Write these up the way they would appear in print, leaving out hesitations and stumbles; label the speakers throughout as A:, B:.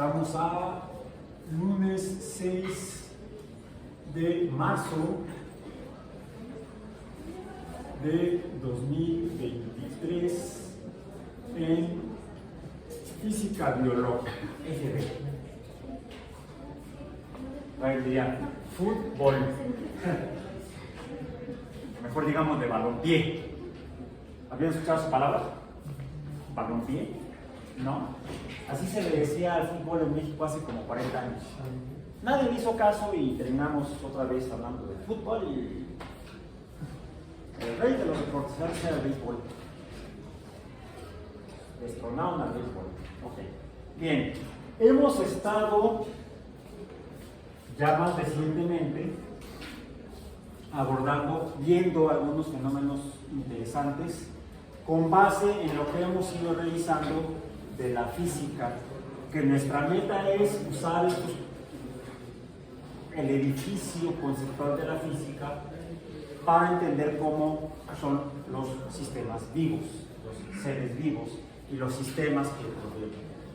A: Estamos a lunes 6 de marzo de 2023 en Física Biológica, FB. Ahí diría fútbol. Mejor digamos de balompié. ¿Habían escuchado esa palabra? ¿Balompié? ¿No? Así se le decía al fútbol en México hace como 40 años. Nadie le hizo caso y terminamos otra vez hablando de fútbol y el rey de los deportes era el béisbol. Destronaron al béisbol. Ok. Bien. Hemos estado ya más recientemente viendo algunos fenómenos interesantes con base en lo que hemos ido realizando de la física, que nuestra meta es usar el edificio conceptual de la física para entender cómo son los sistemas vivos, los seres vivos y los sistemas que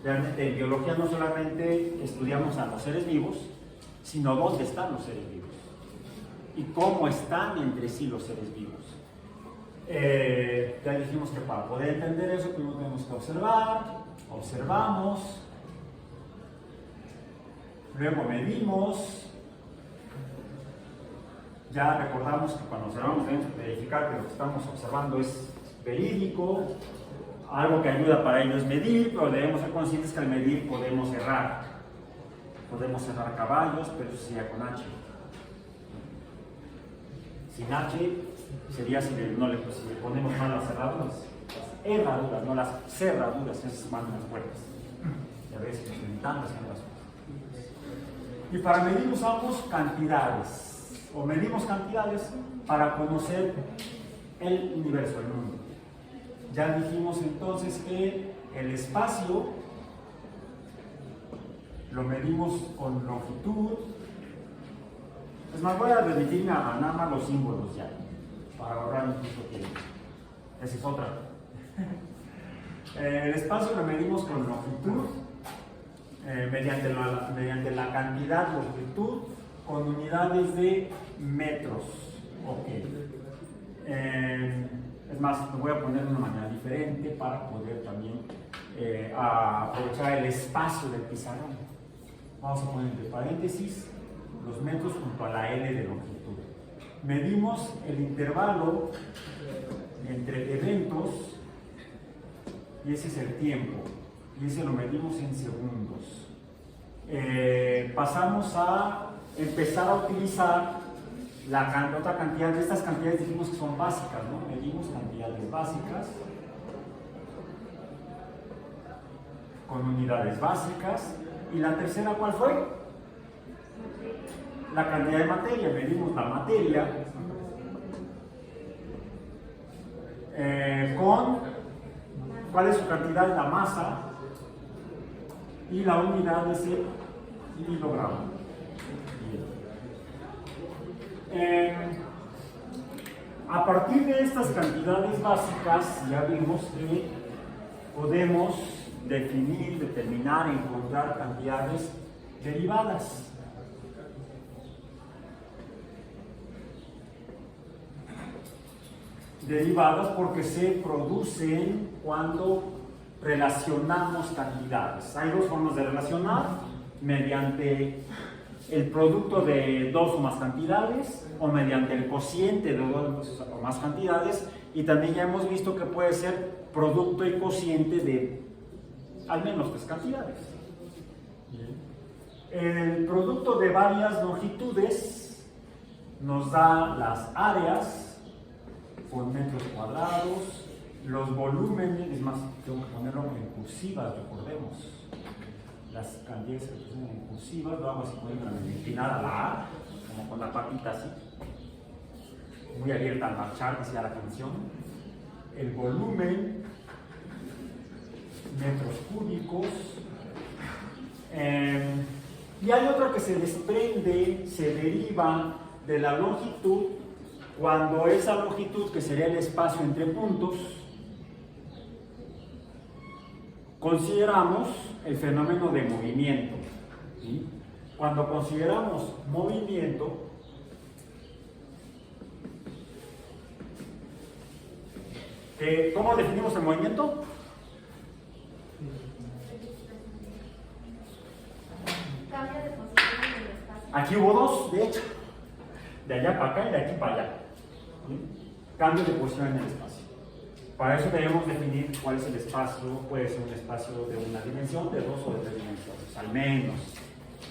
A: realmente en biología no solamente estudiamos a los seres vivos, sino dónde están los seres vivos y cómo están entre sí los seres vivos. Ya dijimos que para poder entender eso primero tenemos que observamos, luego medimos, ya recordamos que cuando observamos tenemos que verificar que lo que estamos observando es verídico, algo que ayuda para ello es medir, pero debemos ser conscientes que al medir podemos errar caballos, pero eso sería con H. Sin H sería si le ponemos mal las cerraduras, herraduras, no las cerraduras, esas van las puertas. Ya ves que son tantas son las cosas. Y para medir usamos cantidades, o medimos cantidades para conocer el universo, el mundo. Ya dijimos entonces que el espacio lo medimos con longitud. Es más, voy a remitirme a nada más los símbolos ya, para ahorrar incluso tiempo. Esa es otra. El espacio lo medimos con longitud, mediante la cantidad, longitud, con unidades de metros. Ok. Es más, lo voy a poner de una manera diferente para poder también aprovechar el espacio del pizarrón. Vamos a poner entre paréntesis los metros junto a la L de longitud. Medimos el intervalo entre eventos y ese es el tiempo, y ese lo medimos en segundos. Pasamos a empezar a utilizar otra cantidad de estas cantidades, dijimos que son básicas, ¿no? Medimos cantidades básicas con unidades básicas. ¿Y la tercera cuál fue? La cantidad de materia. Medimos la materia ¿cuál es su cantidad? La masa, y la unidad es el kilogramo. A partir de estas cantidades básicas ya vimos que podemos definir, determinar, encontrar cantidades derivadas. Derivadas porque se producen cuando relacionamos cantidades. Hay dos formas de relacionar: mediante el producto de dos o más cantidades, o mediante el cociente de dos o más cantidades, y también ya hemos visto que puede ser producto y cociente de al menos tres cantidades. El producto de varias longitudes nos da las áreas por metros cuadrados, los volúmenes, es más, tengo que ponerlo en cursivas, recordemos. Las cantidades que se ponen en cursivas, lo hago así con una inclinada a la A, como con la patita así, muy abierta al marchar, decía la canción. El volumen, metros cúbicos, y hay otro que se desprende, se deriva de la longitud, cuando esa longitud, que sería el espacio entre puntos, consideramos el fenómeno de movimiento. ¿Sí? Cuando consideramos movimiento, ¿cómo definimos el movimiento?
B: Cambio de posición en el espacio.
A: Aquí hubo dos, de hecho, de allá para acá y de aquí para allá. ¿Sí? Cambio de posición en el espacio. Para eso debemos definir cuál es el espacio. Puede ser un espacio de una dimensión, de dos o de tres dimensiones, al menos.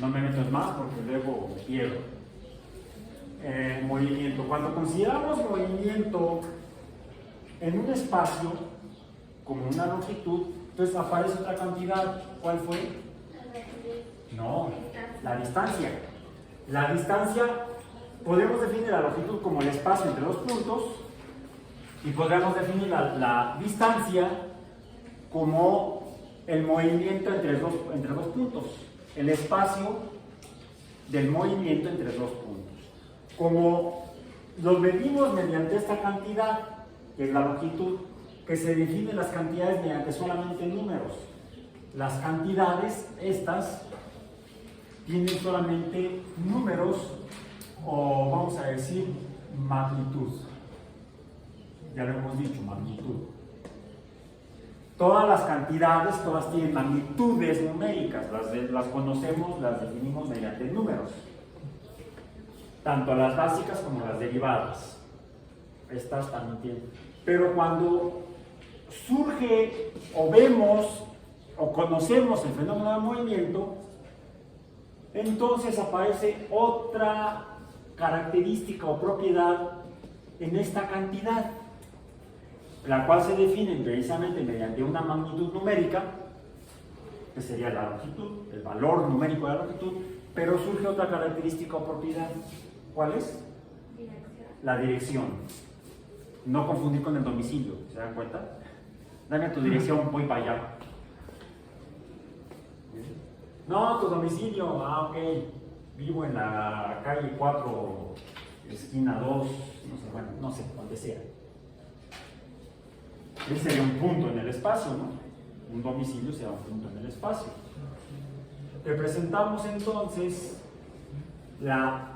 A: No me meto en más porque luego me pierdo. Movimiento. Cuando consideramos movimiento en un espacio como una longitud, entonces aparece otra cantidad. ¿Cuál fue? No, la distancia. La distancia, podemos definir la longitud como el espacio entre dos puntos y podríamos definir la distancia como el movimiento entre dos puntos, el espacio del movimiento entre dos puntos. Como lo medimos mediante esta cantidad, que es la longitud, que se definen las cantidades mediante solamente números. Las cantidades, estas, tienen solamente números, o vamos a decir magnitud. Ya lo hemos dicho, magnitud. Todas las cantidades, todas tienen magnitudes numéricas, las conocemos, las definimos mediante números. Tanto las básicas como las derivadas. Estas también tienen. Pero cuando surge o vemos o conocemos el fenómeno del movimiento, entonces aparece otra característica o propiedad en esta cantidad, la cual se define precisamente mediante una magnitud numérica, que sería la longitud, el valor numérico de la longitud, pero surge otra característica o propiedad. ¿Cuál es?
B: Dirección.
A: La dirección. No confundir con el domicilio, ¿se dan cuenta? Dame tu dirección, voy para allá. No, tu domicilio, ok, vivo en la calle 4, esquina 2, no sé, bueno, no sé, donde sea. Ese sería un punto en el espacio, ¿no? Un domicilio será un punto en el espacio. Representamos entonces la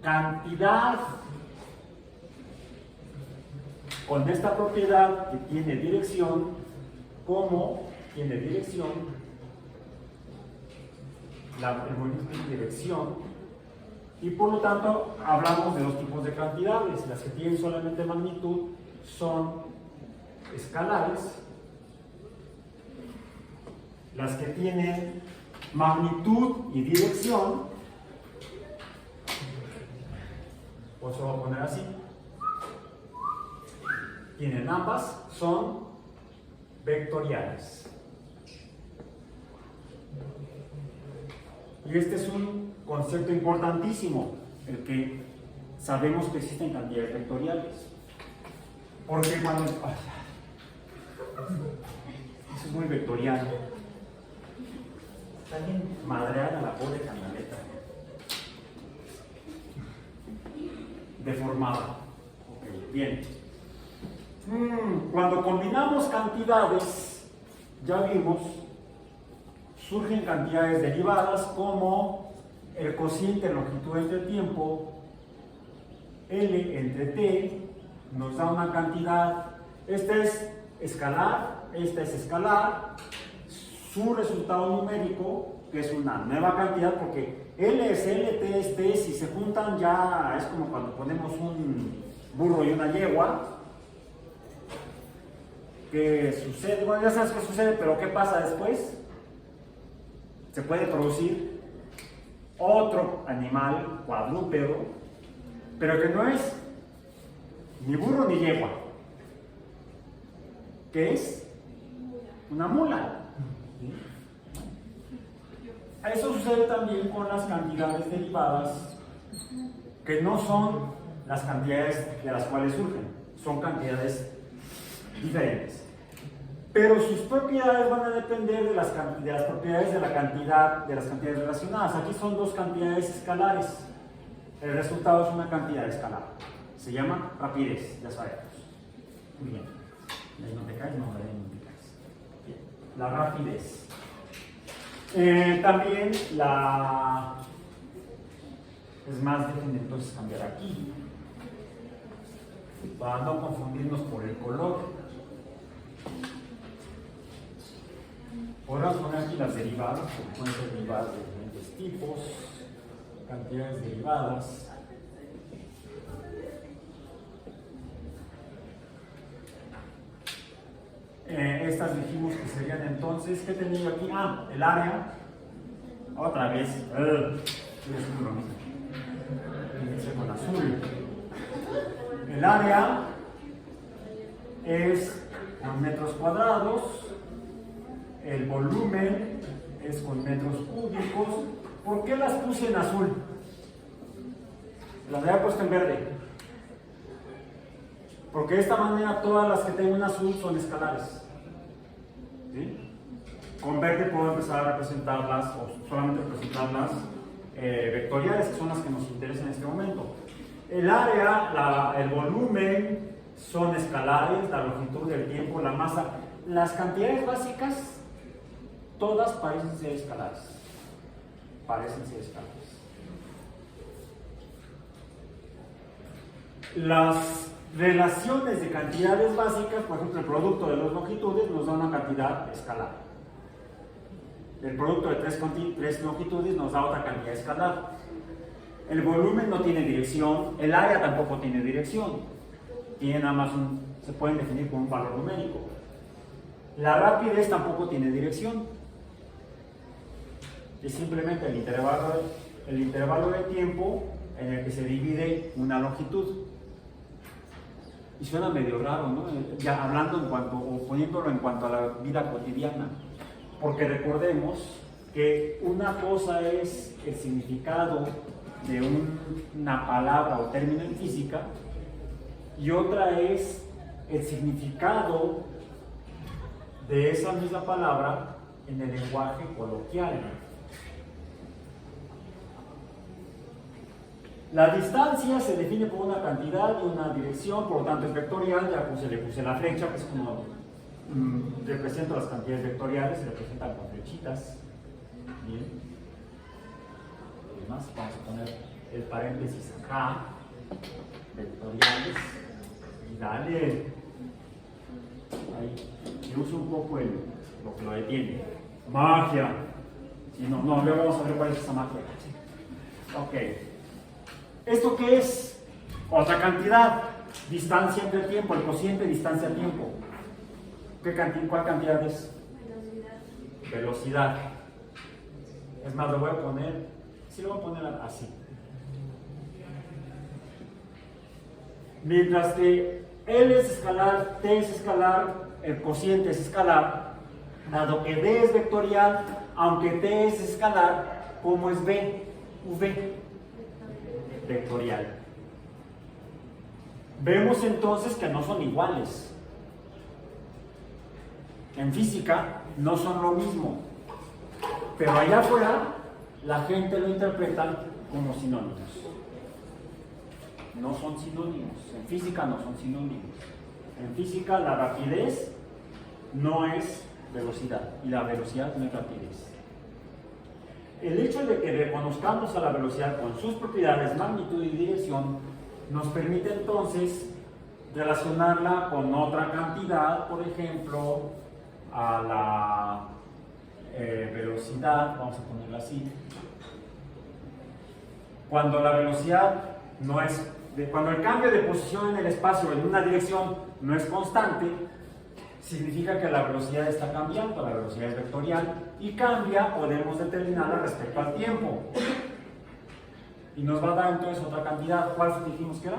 A: cantidad con esta propiedad que tiene dirección, como tiene dirección, el movimiento tiene dirección, y por lo tanto hablamos de dos tipos de cantidades. Las que tienen solamente magnitud son escalares, las que tienen magnitud y dirección, pues se va a poner así, tienen ambas, son vectoriales. Y este es un concepto importantísimo, el que sabemos que existen cantidades vectoriales. Porque cuando... eso es muy vectorial. Está bien madreada la pobre canaleta. Deformada. Ok, bien. Cuando combinamos cantidades, ya vimos, surgen cantidades derivadas como el cociente de longitud entre tiempo, L entre T, nos da una cantidad. Esta es escalar, esta es escalar. Su resultado numérico, que es una nueva cantidad, porque L es L, T es T, si se juntan ya es como cuando ponemos un burro y una yegua. ¿Qué sucede? Bueno, ya sabes qué sucede, pero ¿qué pasa después? Se puede producir otro animal cuadrúpedo, pero que no es ni burro ni yegua, que es una mula. Eso sucede también con las cantidades derivadas, que no son las cantidades de las cuales surgen, son cantidades diferentes. Pero sus propiedades van a depender de las propiedades de la cantidad, de las cantidades relacionadas. Aquí son dos cantidades escalares. El resultado es una cantidad escalar. Se llama rapidez, ya sabemos. Muy bien. Ahí no te caes, no, ahí no te caes. Bien. la rapidez. También la... Es más, déjenme entonces cambiar aquí, para no confundirnos por el color. Podemos poner aquí las derivadas, porque pueden ser derivadas de diferentes tipos, cantidades derivadas. Estas dijimos que serían entonces, ¿qué tenía aquí? Ah, el área. Otra vez. Es lo mismo. Fíjense con azul. El área es con metros cuadrados. El volumen es con metros cúbicos. ¿Por qué las puse en azul? Las había puesto en verde. Porque de esta manera todas las que tengo en azul son escalares. ¿Sí? Con verde puedo empezar a representarlas, o solamente representarlas vectoriales, que son las que nos interesan en este momento. El área, el volumen son escalares, la longitud, el tiempo, la masa. Las cantidades básicas, todas parecen ser escalares. Parecen ser escalares. Las relaciones de cantidades básicas, por ejemplo, el producto de las longitudes nos da una cantidad escalar. El producto de tres longitudes nos da otra cantidad escalar. El volumen no tiene dirección, el área tampoco tiene dirección. Tiene nada más se pueden definir como un valor numérico. La rapidez tampoco tiene dirección. Es simplemente el intervalo de tiempo en el que se divide una longitud. Y suena medio raro, ¿no? Ya hablando o poniéndolo en cuanto a la vida cotidiana. Porque recordemos que una cosa es el significado de una palabra o término en física y otra es el significado de esa misma palabra en el lenguaje coloquial. La distancia se define por una cantidad y una dirección, por lo tanto es vectorial. Ya le puse la flecha, que es como represento las cantidades vectoriales, se representan con flechitas. Bien. Además, vamos a poner el paréntesis acá, vectoriales, y dale. Ahí, yo uso un poco lo que lo detiene. Magia. Si no, luego vamos a ver cuál es esa magia. Ok. ¿Esto qué es? Otra cantidad, distancia entre el tiempo, el cociente distancia-tiempo. ¿Cuál cantidad es? Velocidad. Es más, lo voy a poner, sí lo voy a poner así. Mientras que L es escalar, T es escalar, el cociente es escalar, dado que D es vectorial, aunque T es escalar, ¿cómo es V? V. Vectorial. Vemos entonces que no son iguales. En física no son lo mismo, pero allá afuera la gente lo interpreta como sinónimos. No son sinónimos. En física no son sinónimos. En física la rapidez no es velocidad y la velocidad no es rapidez. El hecho de que reconozcamos a la velocidad con sus propiedades, magnitud y dirección, nos permite entonces relacionarla con otra cantidad, por ejemplo, a la velocidad, vamos a ponerla así. Cuando la velocidad no es, cuando el cambio de posición en el espacio en una dirección no es constante, significa que la velocidad está cambiando, la velocidad es vectorial y cambia, podemos determinarla respecto al tiempo. Y nos va a dar entonces otra cantidad. ¿Cuál dijimos que era?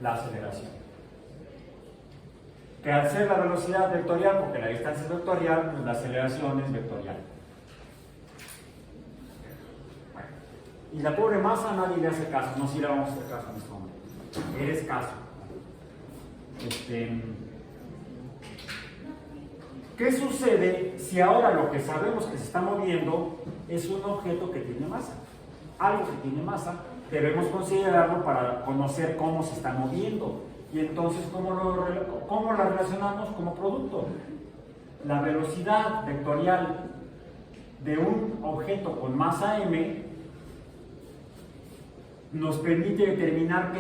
A: La aceleración. Que al ser la velocidad vectorial, porque la distancia es vectorial, pues la aceleración es vectorial. Bueno. Y la pobre masa nadie le hace caso, no si le vamos a hacer caso en este momento. Eres caso. ¿Qué sucede si ahora lo que sabemos que se está moviendo es un objeto que tiene masa? Algo que tiene masa, debemos considerarlo para conocer cómo se está moviendo. Y entonces, ¿cómo la relacionamos como producto? la velocidad vectorial de un objeto con masa m nos permite determinar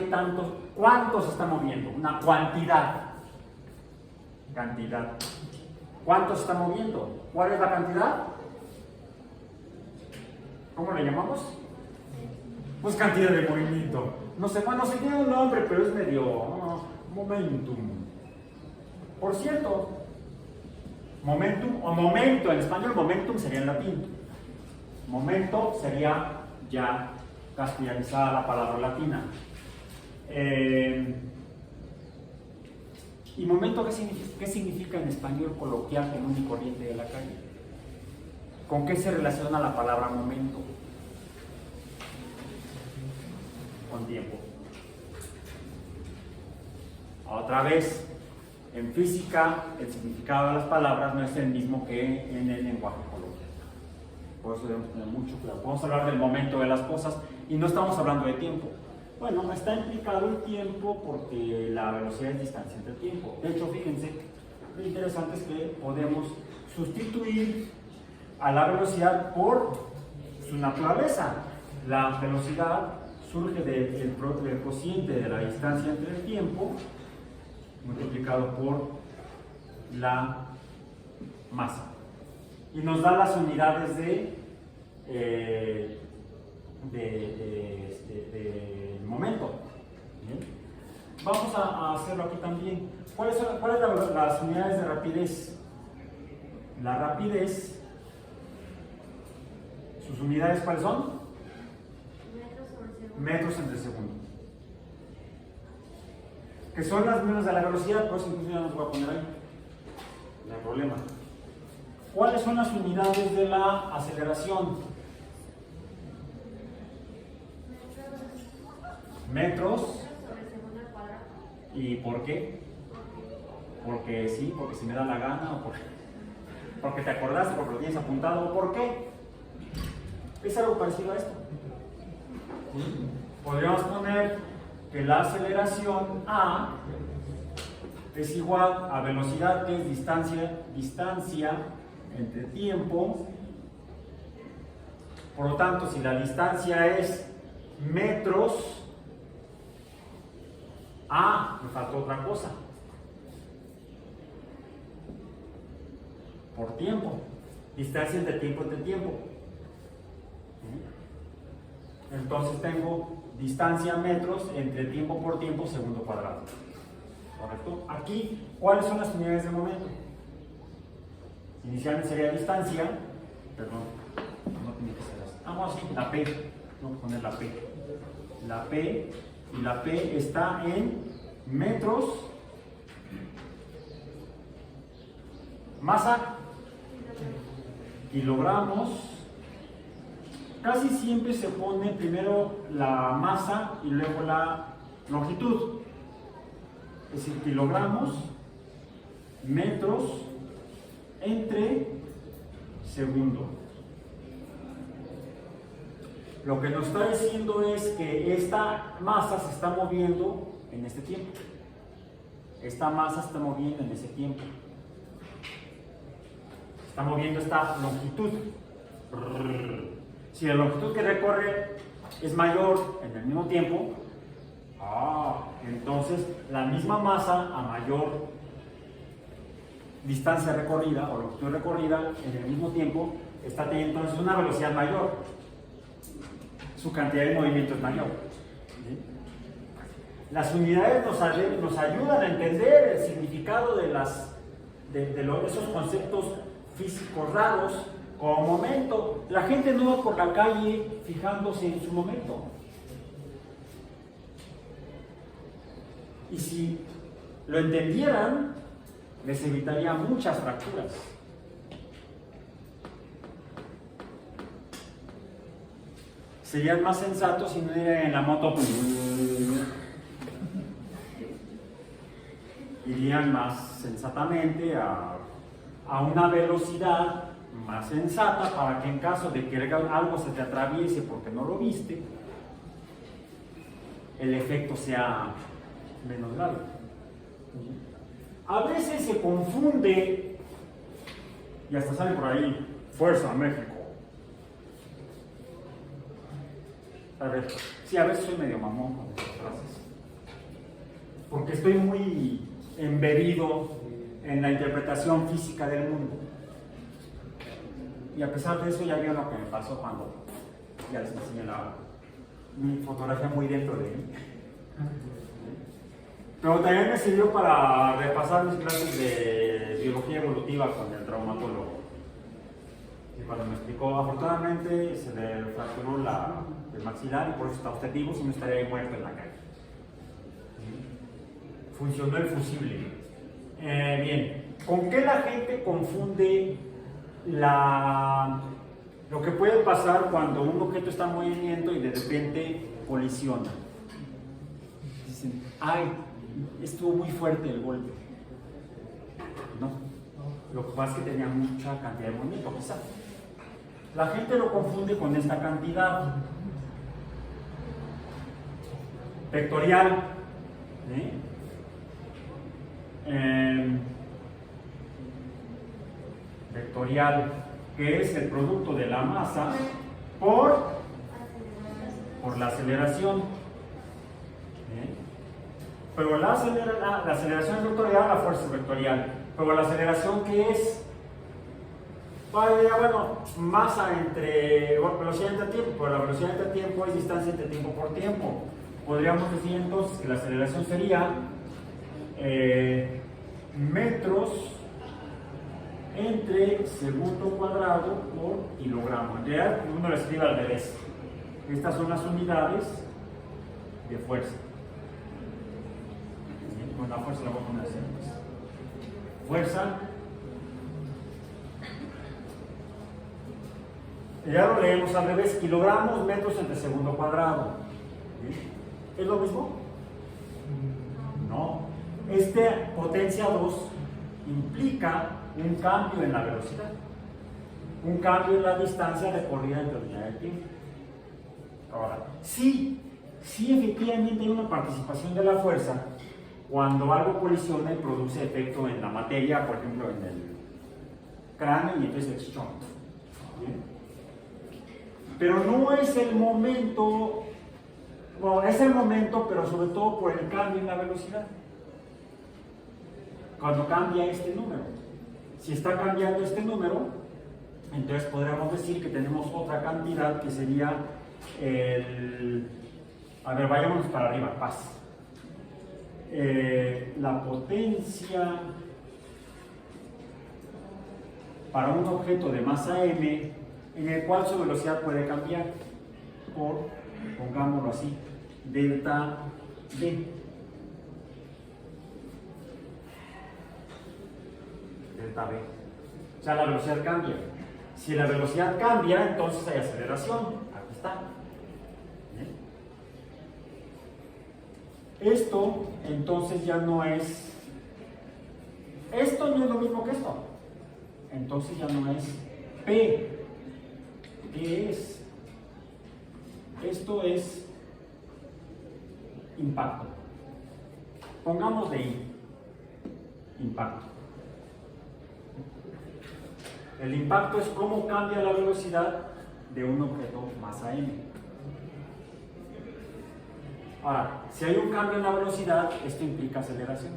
A: cuánto se está moviendo, una cantidad. ¿Cuánto se está moviendo? ¿Cuál es la cantidad? ¿Cómo le llamamos? Pues cantidad de movimiento. No sé, bueno, sí tiene un nombre, pero es medio momentum. Por cierto, momentum o momento, en español momentum sería en latín. Momento sería ya castellanizada la palabra latina. ¿Y momento qué significa en español coloquial común y corriente de la calle? ¿Con qué se relaciona la palabra momento? Con tiempo. Otra vez, en física el significado de las palabras no es el mismo que en el lenguaje coloquial. Por eso debemos tener mucho cuidado. Podemos hablar del momento de las cosas y no estamos hablando de tiempo. Bueno, está implicado el tiempo porque la velocidad es distancia entre tiempo. De hecho, fíjense, lo interesante es que podemos sustituir a la velocidad por su naturaleza. La velocidad surge del cociente de la distancia entre el tiempo multiplicado por la masa y nos da las unidades de momento. ¿Bien? Vamos a hacerlo aquí también. ¿Cuáles son las unidades de rapidez? La rapidez, sus unidades, ¿cuáles son? Metros sobre segundo. Que son las mismas de la velocidad, pues incluso ya nos voy a poner ahí. No hay problema. ¿Cuáles son las unidades de la aceleración? Metros.
B: Sobre segundo al cuadrado.
A: ¿Y por qué? Porque sí, porque se me da la gana, o porque te acordaste, porque lo tienes apuntado, o por qué. Es algo parecido a esto. ¿Sí? Podríamos poner que la aceleración A es igual a velocidad, que es distancia entre tiempo. Por lo tanto, si la distancia es metros, me faltó otra cosa. Por tiempo. Distancia entre tiempo. Entonces tengo distancia metros entre tiempo por tiempo segundo cuadrado. ¿Correcto? Aquí, ¿cuáles son las unidades de momento? Inicialmente sería distancia, perdón, no tiene que ser así. Vamos así, la P. Vamos a poner la P. La P, y la P está en metros. Masa, kilogramos. Casi siempre se pone primero la masa y luego la longitud. Es decir, kilogramos, metros, entre segundo. Lo que nos está diciendo es que esta masa se está moviendo en este tiempo. Esta masa se está moviendo en ese tiempo. Está moviendo esta longitud. Si la longitud que recorre es mayor en el mismo tiempo, entonces la misma masa a mayor distancia recorrida o longitud recorrida en el mismo tiempo está teniendo entonces una velocidad mayor. Su cantidad de movimiento es mayor. ¿Sí? Las unidades nos ayudan a entender el significado de esos conceptos físicos raros, como momento. La gente no va por la calle fijándose en su momento. Y si lo entendieran, les evitaría muchas fracturas. Serían más sensatos si no irían en la moto. Irían más sensatamente a una velocidad más sensata para que en caso de que algo se te atraviese porque no lo viste, el efecto sea menos grave. A veces se confunde Y hasta sale por ahí, Fuerza México. A ver, sí, a veces soy medio mamón con estas frases. Porque estoy muy embebido en la interpretación física del mundo. Y a pesar de eso ya vieron lo que me pasó cuando ya les enseñé mi fotografía muy dentro de mí. Pero también me sirvió para repasar mis clases de biología evolutiva con el traumatólogo. Y cuando me explicó, afortunadamente se le fracturó el maxilar y por eso está objetivo, si no estaría ahí muerto en la calle. Funcionó el fusible. Bien, ¿con qué la gente confunde lo que puede pasar cuando un objeto está en movimiento y de repente colisiona? Dicen, ay, estuvo muy fuerte el golpe. No, lo que pasa es que tenía mucha cantidad de movimiento, quizás. La gente lo confunde con esta cantidad vectorial. Vectorial, que es el producto de la masa por la aceleración. Pero la aceleración es vectorial, la fuerza es vectorial. Pero la aceleración, ¿qué es? Bueno, masa entre velocidad entre tiempo, pero la velocidad entre tiempo es distancia entre tiempo por tiempo. Podríamos decir entonces que la aceleración sería metros entre segundo cuadrado por kilogramo. En realidad uno lo escribe al revés. Estas son las unidades de fuerza. Con la fuerza la voy a poner así. Fuerza. Ya lo leemos al revés, kilogramos, metros entre segundo cuadrado. ¿Es lo mismo? No. Potencia 2 implica un cambio en la velocidad, un cambio en la distancia recorrida entre unidad de tiempo. Ahora, sí efectivamente hay una participación de la fuerza cuando algo colisiona y produce efecto en la materia, por ejemplo en el cráneo, y entonces el shunt. Pero no es el momento, bueno, es el momento, pero sobre todo por el cambio en la velocidad. Cuando cambia este número. Si está cambiando este número, entonces podríamos decir que tenemos otra cantidad que sería a ver, vayámonos para arriba, paz. La potencia para un objeto de masa m en el cual su velocidad puede cambiar por, pongámoslo así, delta v. Delta v. O sea, la velocidad cambia. Si la velocidad cambia, entonces hay aceleración. Aquí está. Esto, entonces, ya no es... Esto no es lo mismo que esto. Entonces ya no es P. ¿Qué es? Esto es impacto. Pongámosle I. Impacto. El impacto es cómo cambia la velocidad de un objeto masa m. Ahora, si hay un cambio en la velocidad, esto implica aceleración.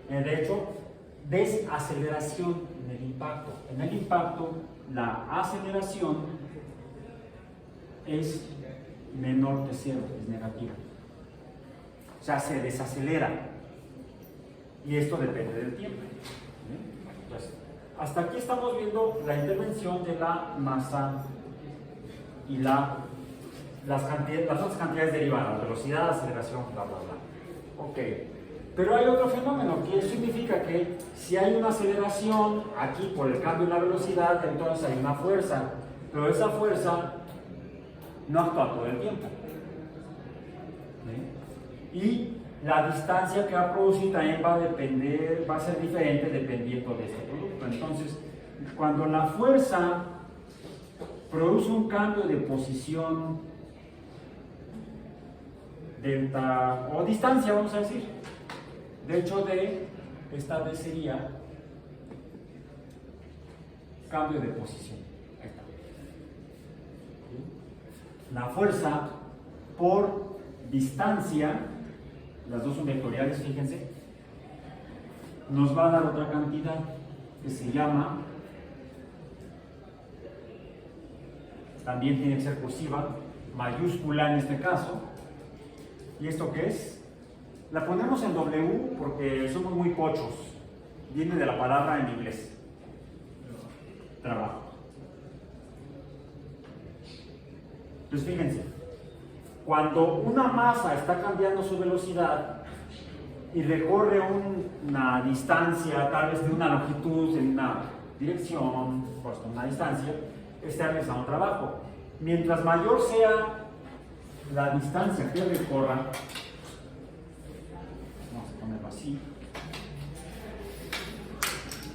A: De hecho, desaceleración en el impacto. En el impacto, la aceleración es menor que cero, es negativa. O sea, se desacelera. Y esto depende del tiempo. Entonces, hasta aquí estamos viendo la intervención de la masa y las otras cantidades derivadas, velocidad, aceleración, bla, bla, bla. Ok. Pero hay otro fenómeno, que significa que si hay una aceleración aquí por el cambio en la velocidad, entonces hay una fuerza, pero esa fuerza no actúa todo el tiempo. Y la distancia que va a producir también va a ser diferente dependiendo de este producto. Entonces, cuando la fuerza produce un cambio de posición delta o distancia, vamos a decir, de hecho esta vez sería cambio de posición. Ahí está. La fuerza por distancia, las dos son vectoriales, fíjense, nos va a dar otra cantidad que se llama, también tiene que ser cursiva, mayúscula en este caso. ¿Y esto qué es? La ponemos en W porque somos muy pochos. Viene de la palabra en inglés. Trabajo. Entonces fíjense, cuando una masa está cambiando su velocidad y recorre una distancia, tal vez de una longitud en una dirección, pues una distancia, está realizando trabajo. Mientras mayor sea la distancia que recorra, vamos a ponerlo así,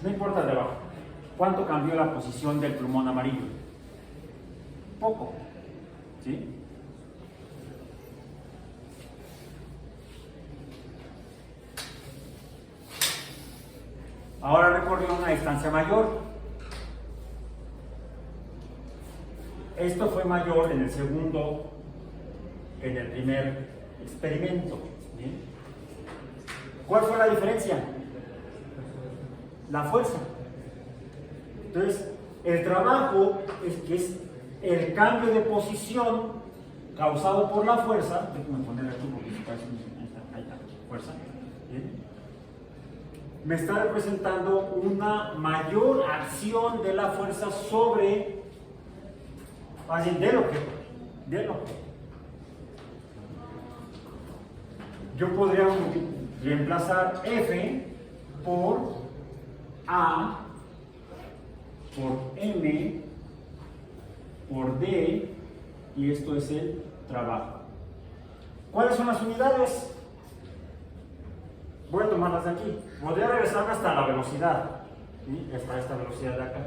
A: no importa de abajo, ¿cuánto cambió la posición del plumón amarillo? Poco, ¿sí? Ahora recorrió una distancia mayor. Esto fue mayor en el segundo que en el primer experimento. ¿Bien? ¿Cuál fue la diferencia? La fuerza. Entonces, el trabajo es el cambio de posición causado por la fuerza. Déjame poner aquí porque me parece ahí está, fuerza. ¿Bien? Me está representando una mayor acción de la fuerza sobre, más bien del objeto. Yo podría reemplazar F por A, por M, por D, y esto es el trabajo. ¿Cuáles son las unidades? Voy a tomarlas de aquí. Podría regresarme hasta la velocidad. ¿Sí? Hasta esta velocidad de acá.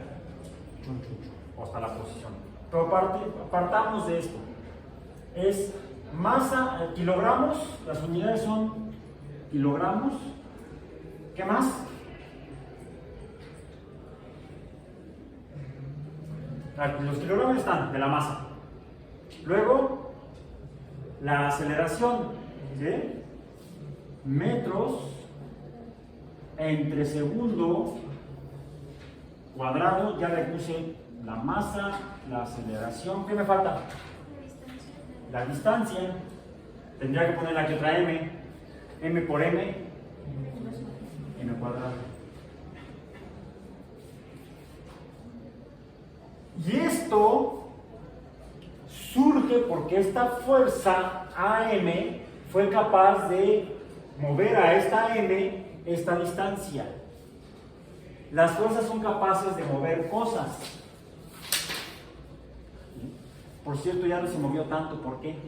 A: O hasta la posición. Pero partamos de esto. Es masa, kilogramos. Las unidades son kilogramos. ¿Qué más? Los kilogramos están de la masa. Luego, la aceleración. ¿Sí? Metros entre segundo cuadrado. Ya le puse la masa, la aceleración. ¿Qué me falta? La distancia. Tendría que ponerle aquí otra M. M por M. M cuadrado. Y esto surge porque esta fuerza AM fue capaz de mover a esta M esta distancia. Las fuerzas son capaces de mover cosas. Por cierto, ya no se movió tanto. ¿Por qué?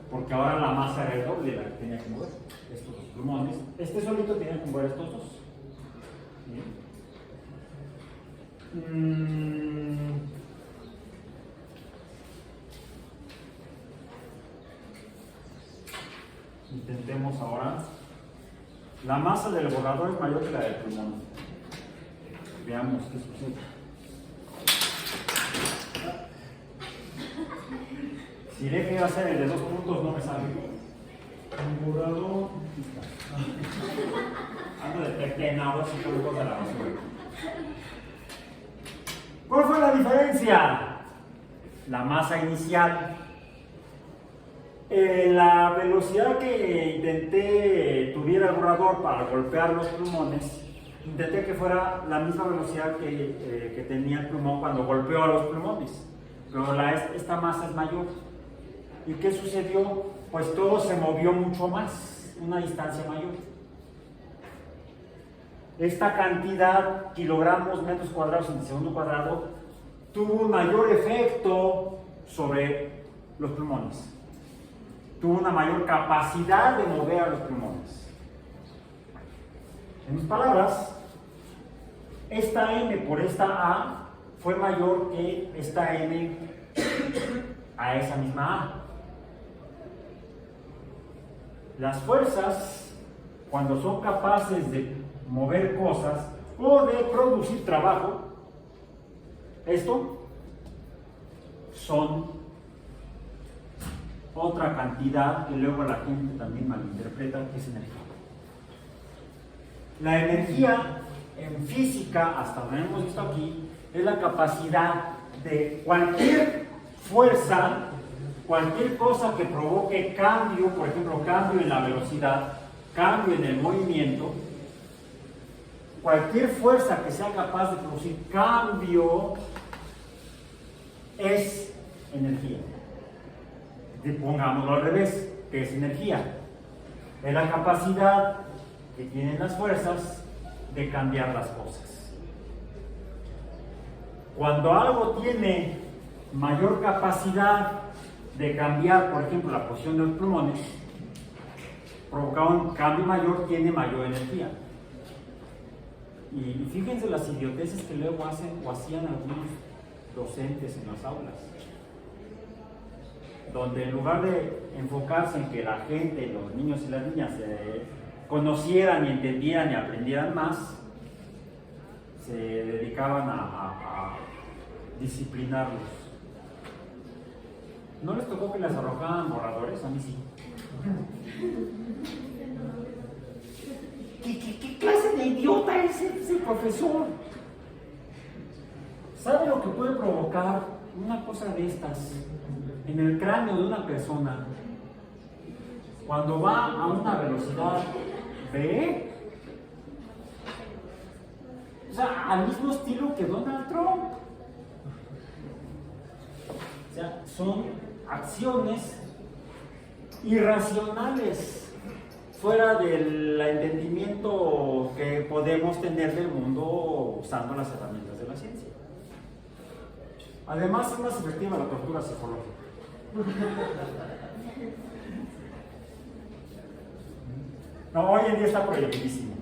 A: Porque ahora la masa era el doble de la que tenía que mover. Estos dos plumones. Este solito tenía que mover estos dos. Intentemos ahora. La masa del borrador es mayor que la del plumón. Veamos qué sucede. Si el eje va a ser el de 2 puntos, no me sale. Un borrador. Ando de pequeña, así como cosa de la basura. ¿Cuál fue la diferencia? La masa inicial. La velocidad que intenté tuviera el borrador para golpear los plumones, intenté que fuera la misma velocidad que tenía el plumón cuando golpeó a los plumones, pero esta masa es mayor. ¿Y qué sucedió? Pues todo se movió mucho más, una distancia mayor. Esta cantidad, kilogramos, metros cuadrados en segundo cuadrado, tuvo un mayor efecto sobre los plumones. Tuvo una mayor capacidad de mover a los pulmones. En mis palabras, esta M por esta A fue mayor que esta M a esa misma A. Las fuerzas, cuando son capaces de mover cosas, o de producir trabajo. Esto son otra cantidad que luego la gente también malinterpreta, que es energía. La energía en física, hasta donde hemos visto aquí, es la capacidad de cualquier fuerza, cualquier cosa que provoque cambio, por ejemplo, cambio en la velocidad, cambio en el movimiento, cualquier fuerza que sea capaz de producir cambio es energía. Pongámoslo al revés, ¿qué es energía? Es la capacidad que tienen las fuerzas de cambiar las cosas. Cuando algo tiene mayor capacidad de cambiar, por ejemplo, la posición de los pulmones, provocar un cambio mayor, tiene mayor energía. Y fíjense las idioteces que luego hacen o hacían algunos docentes en las aulas, donde en lugar de enfocarse en que la gente, los niños y las niñas se conocieran y entendieran y aprendieran más, se dedicaban a disciplinarlos. ¿No les tocó que les arrojaban borradores? A mí sí. ¿Qué clase de idiota es ese profesor? ¿Sabe lo que puede provocar una cosa de estas en el cráneo de una persona cuando va a una velocidad V? O sea, al mismo estilo que Donald Trump. O sea, son acciones irracionales, fuera del entendimiento que podemos tener del mundo usando las herramientas de la ciencia. Además, es más efectiva la tortura psicológica. No, hoy en día está prohibidísimo,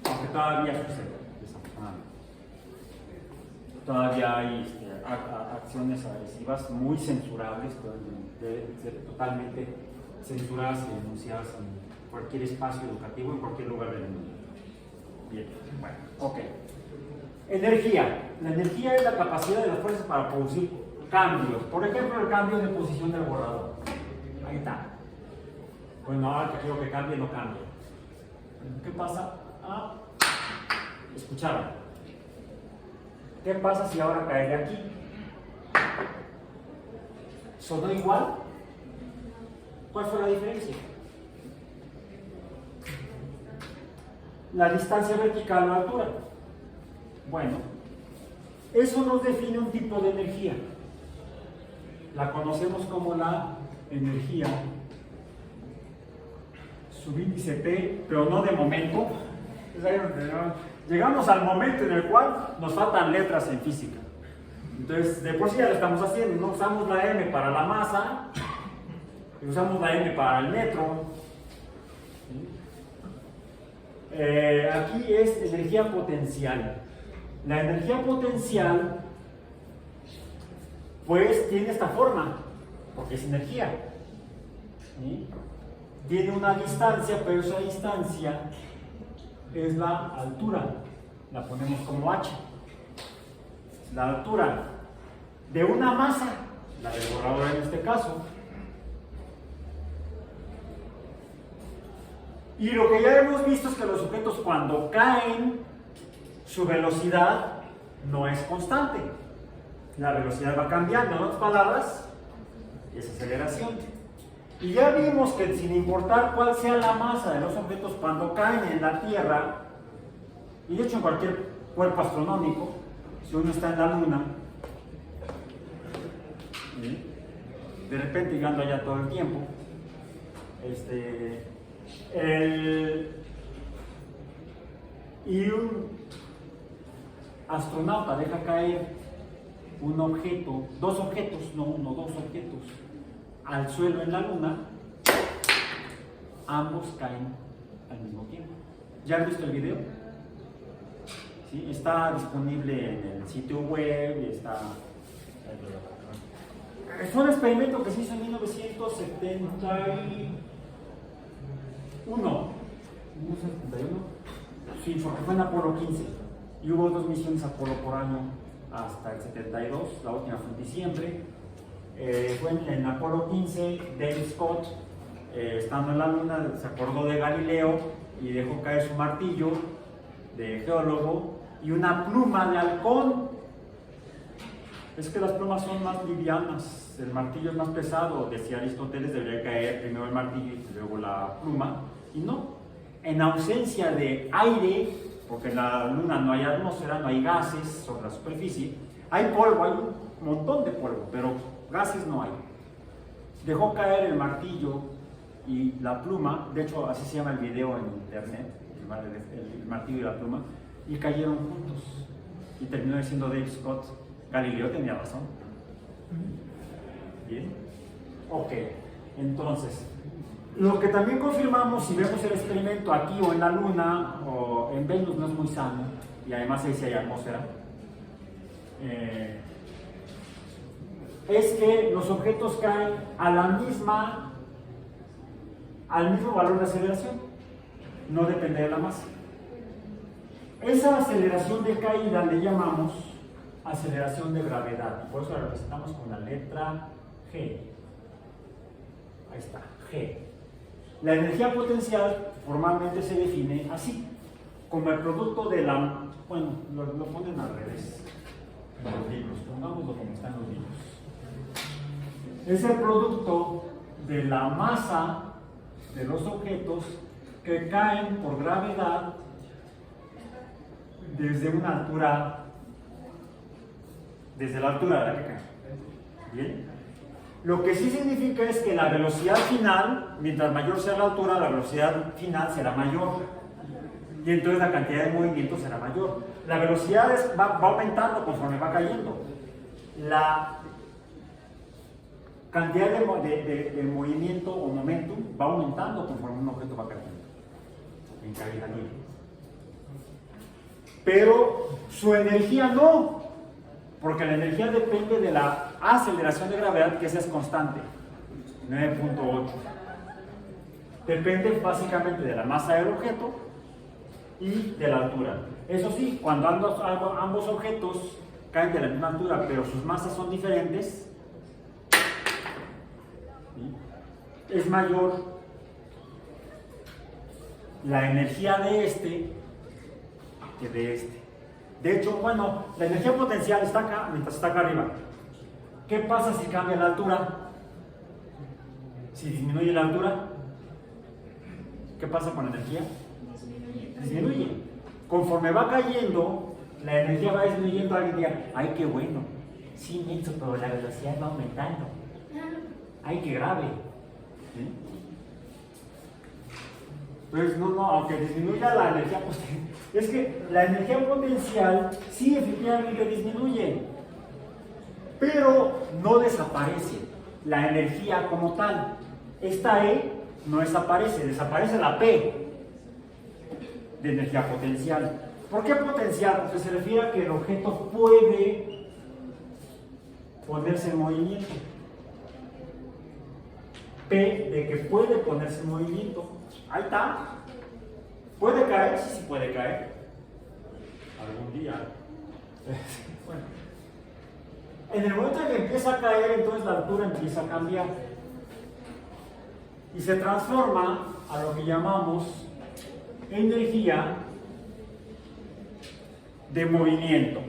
A: aunque todavía sucede, desafortunadamente. Todavía hay acciones agresivas muy censurables, deben ser totalmente censuradas y denunciadas en cualquier espacio educativo, en cualquier lugar del mundo. Bien, bueno, ok. Energía. La energía es la capacidad de las fuerzas para producir cambios. Por ejemplo, el cambio de posición del borrador. Ahí está. Bueno, ahora que quiero que cambie, no cambie. ¿Qué pasa? Escucharon. ¿Qué pasa si ahora cae de aquí? ¿Sonó igual? ¿Cuál fue la diferencia? La distancia vertical o la altura. Bueno, eso nos define un tipo de energía. La conocemos como la energía subíndice P, pero no de momento. Llegamos al momento en el cual nos faltan letras en física. Entonces, de por sí ya lo estamos haciendo, ¿no? Usamos la M para la masa, y usamos la M para el metro. Aquí es energía potencial. La energía potencial, pues, tiene esta forma, porque es energía. ¿Sí? Tiene una distancia, pero esa distancia es la altura. La ponemos como H. La altura de una masa, la del borrador en este caso. Y lo que ya hemos visto es que los objetos cuando caen, su velocidad no es constante. La velocidad va cambiando, en otras palabras, es aceleración. Y ya vimos que sin importar cuál sea la masa de los objetos, cuando caen en la Tierra, y de hecho en cualquier cuerpo astronómico, si uno está en la Luna, de repente llegando allá todo el tiempo, y un astronauta deja caer un objeto, dos objetos, no uno, dos objetos, al suelo en la Luna, ambos caen al mismo tiempo. ¿Ya han visto el video? ¿Sí? Está disponible en el sitio web y está... Fue un experimento que se hizo en 1971, Sí, porque fue en Apolo 15 y hubo 2 misiones Apolo por año hasta el 72, la última fue en diciembre. Fue en Apolo 15, Dave Scott, estando en la luna, se acordó de Galileo y dejó caer su martillo de geólogo y una pluma de halcón. Es que las plumas son más livianas, el martillo es más pesado, decía Aristóteles, debería caer primero el martillo y luego la pluma, y no. En ausencia de aire, porque en la luna no hay atmósfera, no hay gases sobre la superficie, hay polvo, hay un montón de polvo, pero gases no hay. Dejó caer el martillo y la pluma, de hecho así se llama el video en internet, el martillo y la pluma, y cayeron juntos. Y terminó diciendo Dave Scott, Galileo tenía razón. Bien. Ok, entonces, lo que también confirmamos si vemos el experimento aquí o en la Luna o en Venus no es muy sano, y además ahí sí hay atmósfera, es que los objetos caen a al mismo valor de aceleración, no depende de la masa. Esa aceleración de caída le llamamos aceleración de gravedad, y por eso la representamos con la letra G. Ahí está, G. La energía potencial formalmente se define así, como el producto de la... Bueno, lo ponen al revés en los libros, pongámoslo como están los libros. Es el producto de la masa de los objetos que caen por gravedad desde una altura, desde la altura de la que caen. ¿Bien? Lo que sí significa es que la velocidad final, mientras mayor sea la altura, la velocidad final será mayor. Y entonces la cantidad de movimiento será mayor. La velocidad va aumentando conforme va cayendo. La cantidad de movimiento o momentum va aumentando conforme un objeto va cayendo en caída libre. Pero su energía no, porque la energía depende de la aceleración de gravedad, que esa es constante, 9.8. Depende básicamente de la masa del objeto y de la altura. Eso sí, cuando ambos objetos caen de la misma altura, pero sus masas son diferentes, ¿sí?, es mayor la energía de este que de este. De hecho, bueno, la energía potencial está acá mientras está acá arriba. ¿Qué pasa si cambia la altura? Si disminuye la altura, ¿qué pasa con la energía? Disminuye. Conforme va cayendo, la energía va disminuyendo. Alguien diga, ay, qué bueno. Sí, menso, pero la velocidad va aumentando. Ay, qué grave. ¿Sí? Pues no, aunque disminuya la energía potencial, es que la energía potencial sí efectivamente disminuye, pero no desaparece la energía como tal. Esta E no desaparece, desaparece la P de energía potencial. ¿Por qué potencial? Porque se refiere a que el objeto puede ponerse en movimiento. P de que puede ponerse en movimiento. Ahí está. ¿Puede caer? Sí, sí puede caer. Algún día. Bueno. En el momento en que empieza a caer, entonces la altura empieza a cambiar. Y se transforma a lo que llamamos energía de movimiento.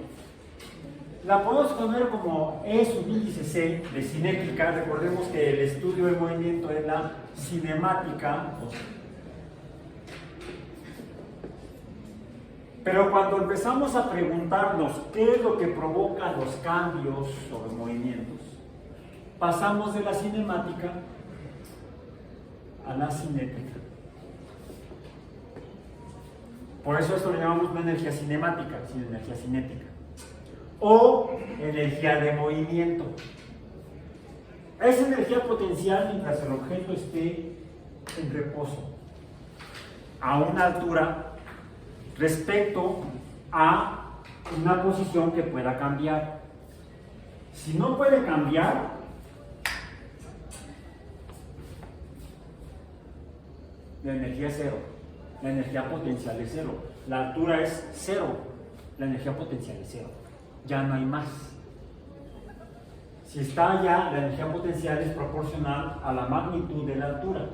A: La podemos poner como E subíndice C de cinética. Recordemos que el estudio del movimiento es la cinemática. Pero cuando empezamos a preguntarnos qué es lo que provoca los cambios o los movimientos, pasamos de la cinemática a la cinética. Por eso esto lo llamamos no energía cinemática, sino energía cinética. O energía de movimiento. Es energía potencial mientras el objeto esté en reposo, a una altura respecto a una posición que pueda cambiar. Si no puede cambiar, la energía es cero, la energía potencial es cero. la altura es 0, la energía potencial es 0, ya no hay más. Si está allá, la energía potencial es proporcional a la magnitud de la altura.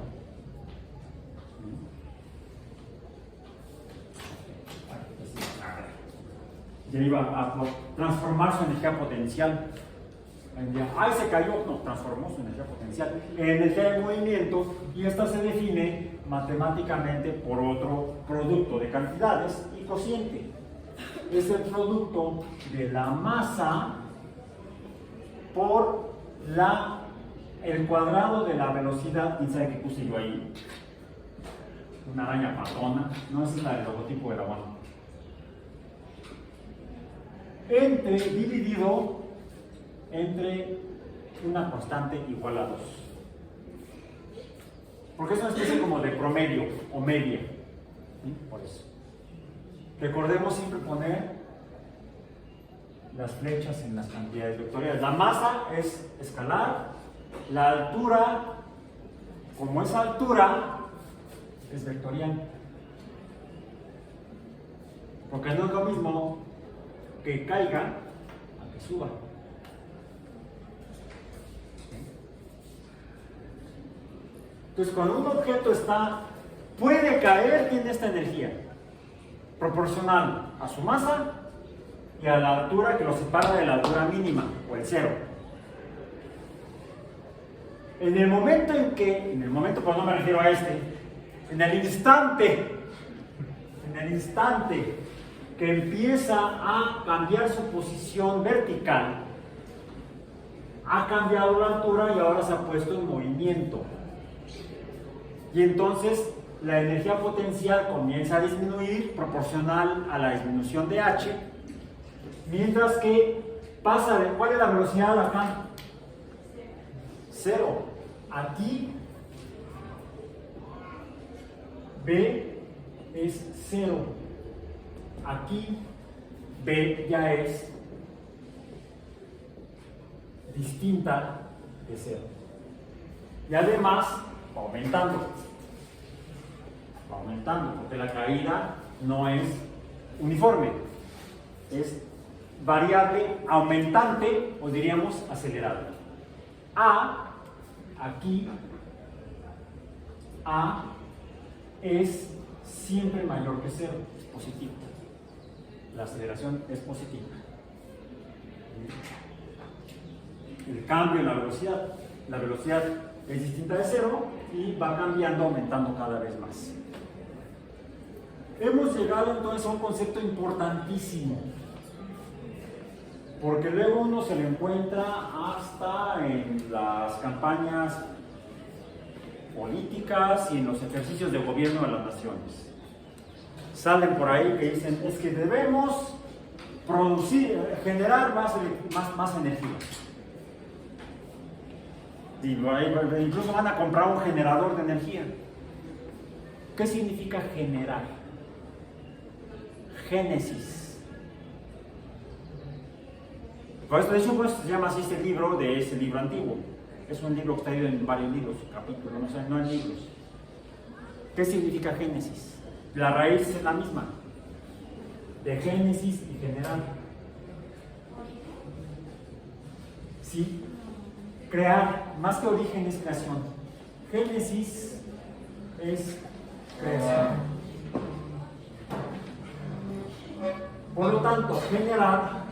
A: Ya iba a transformar su energía potencial. ¡Ay, se cayó! No, transformó su energía potencial en energía de movimiento, y esta se define matemáticamente por otro producto de cantidades y cociente. Es el producto de la masa por el cuadrado de la velocidad. ¿Quién sabe qué puse yo ahí? Una araña patona. No, esa es la del logotipo de la ONU. Dividido entre una constante igual a 2. Porque es una especie como de promedio o media. ¿Sí? Por eso. Recordemos siempre poner las flechas en las cantidades vectoriales. La masa es escalar, la altura, como es altura, es vectorial. Porque no es lo mismo que caiga a que suba. Entonces, cuando un objeto puede caer, tiene esta energía proporcional a su masa y a la altura que lo separa de la altura mínima, o el 0. En el momento, pues no me refiero a en el instante que empieza a cambiar su posición vertical, ha cambiado la altura y ahora se ha puesto en movimiento. Y entonces la energía potencial comienza a disminuir proporcional a la disminución de h, mientras que pasa de... ¿Cuál es la velocidad acá? 0. Aquí B es 0. Aquí B ya es distinta de 0. Y además va aumentando, porque la caída no es uniforme, es variable aumentante, o diríamos acelerada. Aquí A es siempre mayor que 0, es positivo. La aceleración es positiva. El cambio en la velocidad es distinta de 0 y va cambiando, aumentando cada vez más. Hemos llegado entonces a un concepto importantísimo, porque luego uno se lo encuentra hasta en las campañas políticas y en los ejercicios de gobierno de las naciones. Salen por ahí que dicen, es que debemos generar más energía. Y incluso van a comprar un generador de energía. ¿Qué significa generar? Génesis. Por eso, de hecho, pues, se llama así este libro, de ese libro antiguo. Es un libro que está dividido en varios libros, capítulos, no en libros. ¿Qué significa Génesis? La raíz es la misma, de Génesis y generar. Sí, crear, más que origen es creación. Génesis es creación. Por lo tanto, generar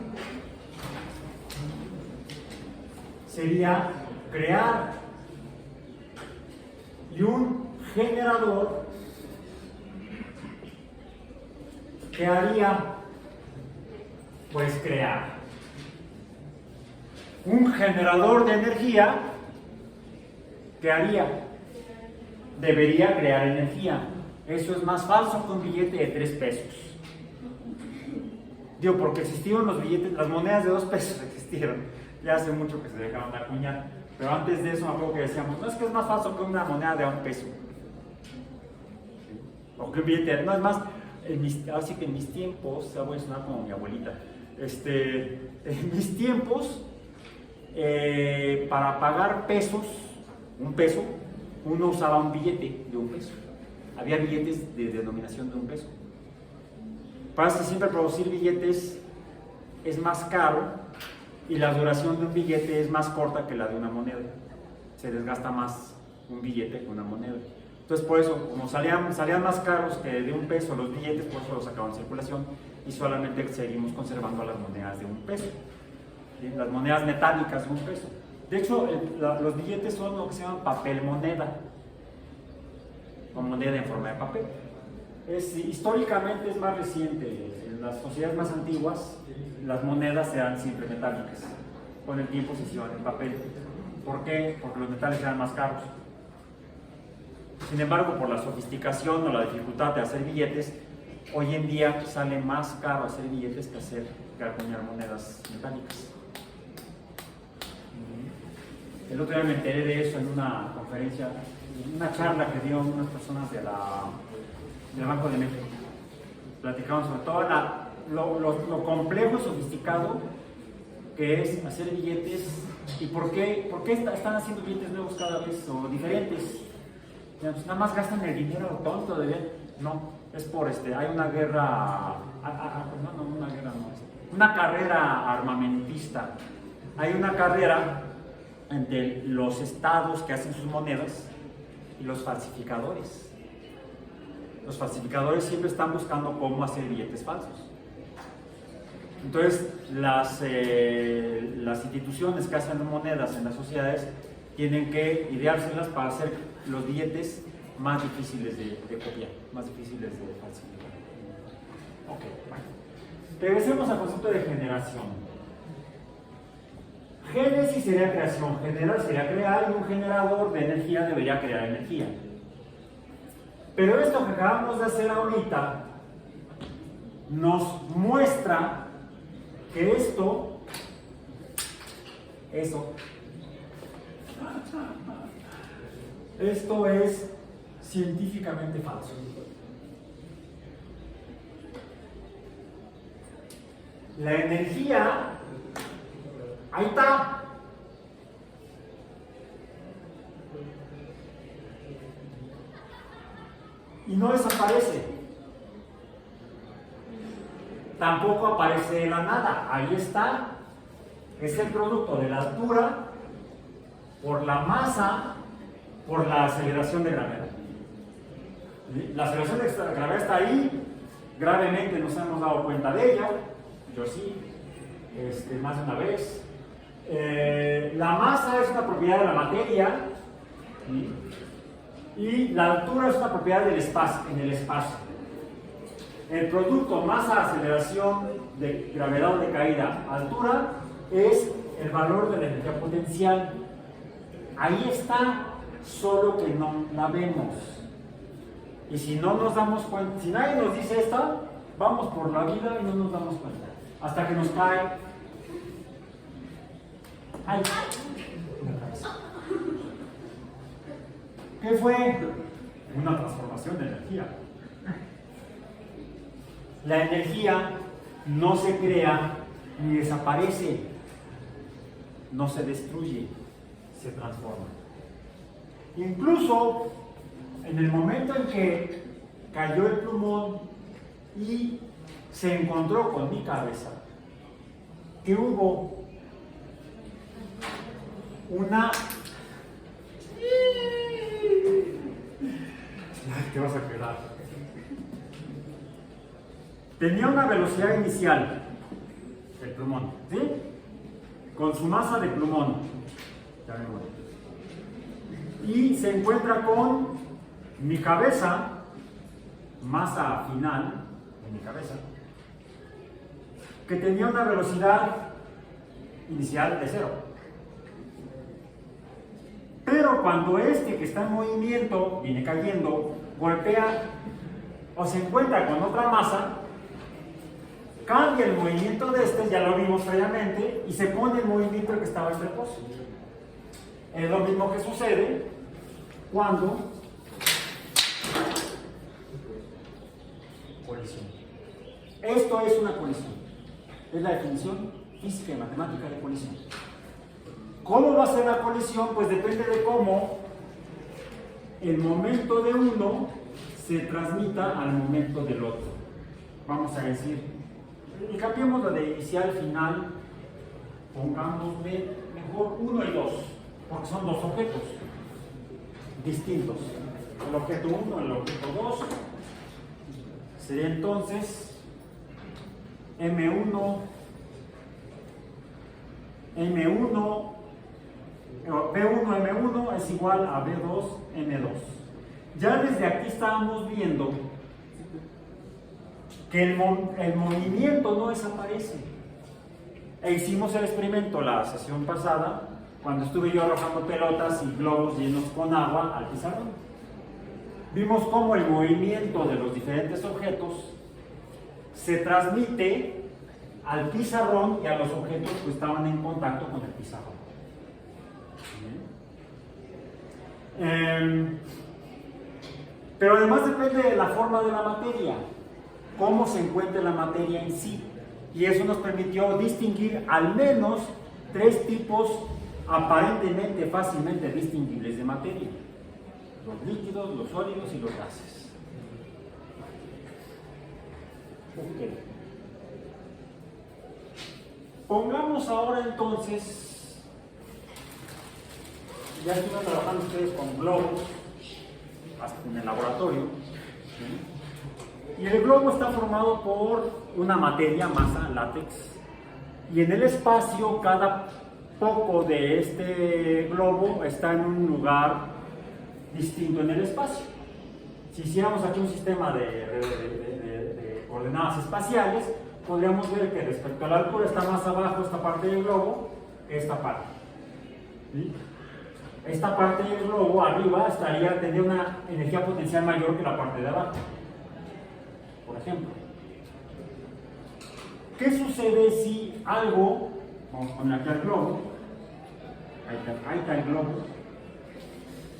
A: sería crear, y un generador, ¿qué haría? Pues crear. Un generador de energía, ¿qué haría? Debería crear energía. Eso es más falso que un billete de 3 pesos. Digo, porque existieron los billetes, las monedas de 2 pesos existieron. Ya hace mucho que se dejaron de acuñar. Pero antes de eso me acuerdo que decíamos, no, es que es más falso que una moneda de 1 peso. O que un billete, no, es más, así que en mis tiempos, voy a sonar como mi abuelita, en mis tiempos, para pagar pesos, 1 peso, uno usaba un billete de 1 peso. Había billetes de denominación de 1 peso. Pasa que siempre producir billetes es más caro y la duración de un billete es más corta que la de una moneda. Se desgasta más un billete que una moneda. Entonces, por eso, como salían más caros que de un peso los billetes, por eso los sacaban en circulación y solamente seguimos conservando las monedas de un peso. ¿Sí? Las monedas metálicas de un peso. De hecho, los billetes son lo que se llama papel moneda, o moneda en forma de papel. Históricamente es más reciente. En las sociedades más antiguas, las monedas eran siempre metálicas. Con el tiempo se hicieron en papel. ¿Por qué? Porque los metales eran más caros. Sin embargo, por la sofisticación o la dificultad de hacer billetes, hoy en día sale más caro hacer billetes que acuñar monedas metálicas. El otro día me enteré de eso en una conferencia, en una charla que dio unas personas del Banco de México. Platicaban sobre todo lo complejo y sofisticado que es hacer billetes y por qué están haciendo billetes nuevos cada vez o diferentes. Pues nada más gastan el dinero tonto de bien. No, es por hay una guerra, una carrera armamentista. Hay una carrera entre los estados que hacen sus monedas y los falsificadores. Los falsificadores siempre están buscando cómo hacer billetes falsos. Entonces, las instituciones que hacen monedas en las sociedades tienen que ideárselas para hacer los billetes más difíciles de copiar, más difíciles de falsificar. Ok, bueno. Regresemos al concepto de generación. Génesis sería creación, generar sería crear y un generador de energía debería crear energía. Pero esto que acabamos de hacer ahorita nos muestra que eso es científicamente falso. La energía, ahí está. Y no desaparece. Tampoco aparece de la nada. Ahí está. Es el producto de la altura por la masa por la aceleración de gravedad. ¿Sí? La aceleración de gravedad está ahí. Gravemente nos hemos dado cuenta de ella. Yo sí. Más de una vez. La masa es una propiedad de la materia. ¿Sí? Y la altura es una propiedad del espacio, en el espacio. El producto masa-aceleración de gravedad o de caída altura es el valor de la energía potencial. Ahí está, solo que no la vemos. Y si no nos damos cuenta, si nadie nos dice esto, vamos por la vida y no nos damos cuenta. Hasta que nos cae. ¡Ay! Una cabeza. ¿Qué fue? Una transformación de energía. La energía no se crea ni desaparece, no se destruye, se transforma. Incluso en el momento en que cayó el plumón y se encontró con mi cabeza, que hubo una... Te vas a quedar. Tenía una velocidad inicial, el plumón, ¿sí? Con su masa de plumón. Ya me voy. Y se encuentra con mi cabeza, masa final de mi cabeza, que tenía una velocidad inicial de 0. Pero cuando que está en movimiento, viene cayendo, golpea o se encuentra con otra masa, cambia el movimiento de ya lo vimos previamente, y se pone el movimiento que estaba en reposo. Es lo mismo que sucede cuando colisión. Esto es una colisión. Es la definición física y matemática de colisión. ¿Cómo va a ser la colisión? Pues depende de cómo el momento de uno se transmita al momento del otro. vamos a decir, y cambiemos lo de inicial, final, pongámosle mejor 1 y 2, porque son dos objetos distintos. El objeto 1 y el objeto 2 sería entonces M1, B1M1 es igual a B2M2. Ya desde aquí estábamos viendo que el movimiento no desaparece. E hicimos el experimento la sesión pasada, cuando estuve yo arrojando pelotas y globos llenos con agua al pizarrón. Vimos cómo el movimiento de los diferentes objetos se transmite al pizarrón y a los objetos que estaban en contacto con el pizarrón. Pero además depende de la forma de la materia, cómo se encuentra la materia en sí. Y eso nos permitió distinguir al menos 3 tipos aparentemente fácilmente distinguibles de materia: los líquidos, los sólidos y los gases. Okay. Pongamos ahora entonces, ya estuvieron trabajando ustedes con globos hasta en el laboratorio, ¿sí? Y el globo está formado por una materia, masa, látex, y en el espacio cada poco de este globo está en un lugar distinto en el espacio. Si hiciéramos aquí un sistema de coordenadas espaciales, podríamos ver que respecto a la altura está más abajo esta parte del globo que esta parte, ¿sí? Esta parte del globo arriba tendría una energía potencial mayor que la parte de abajo, por ejemplo. ¿Qué sucede si algo, vamos a poner aquí el globo, ahí está el globo,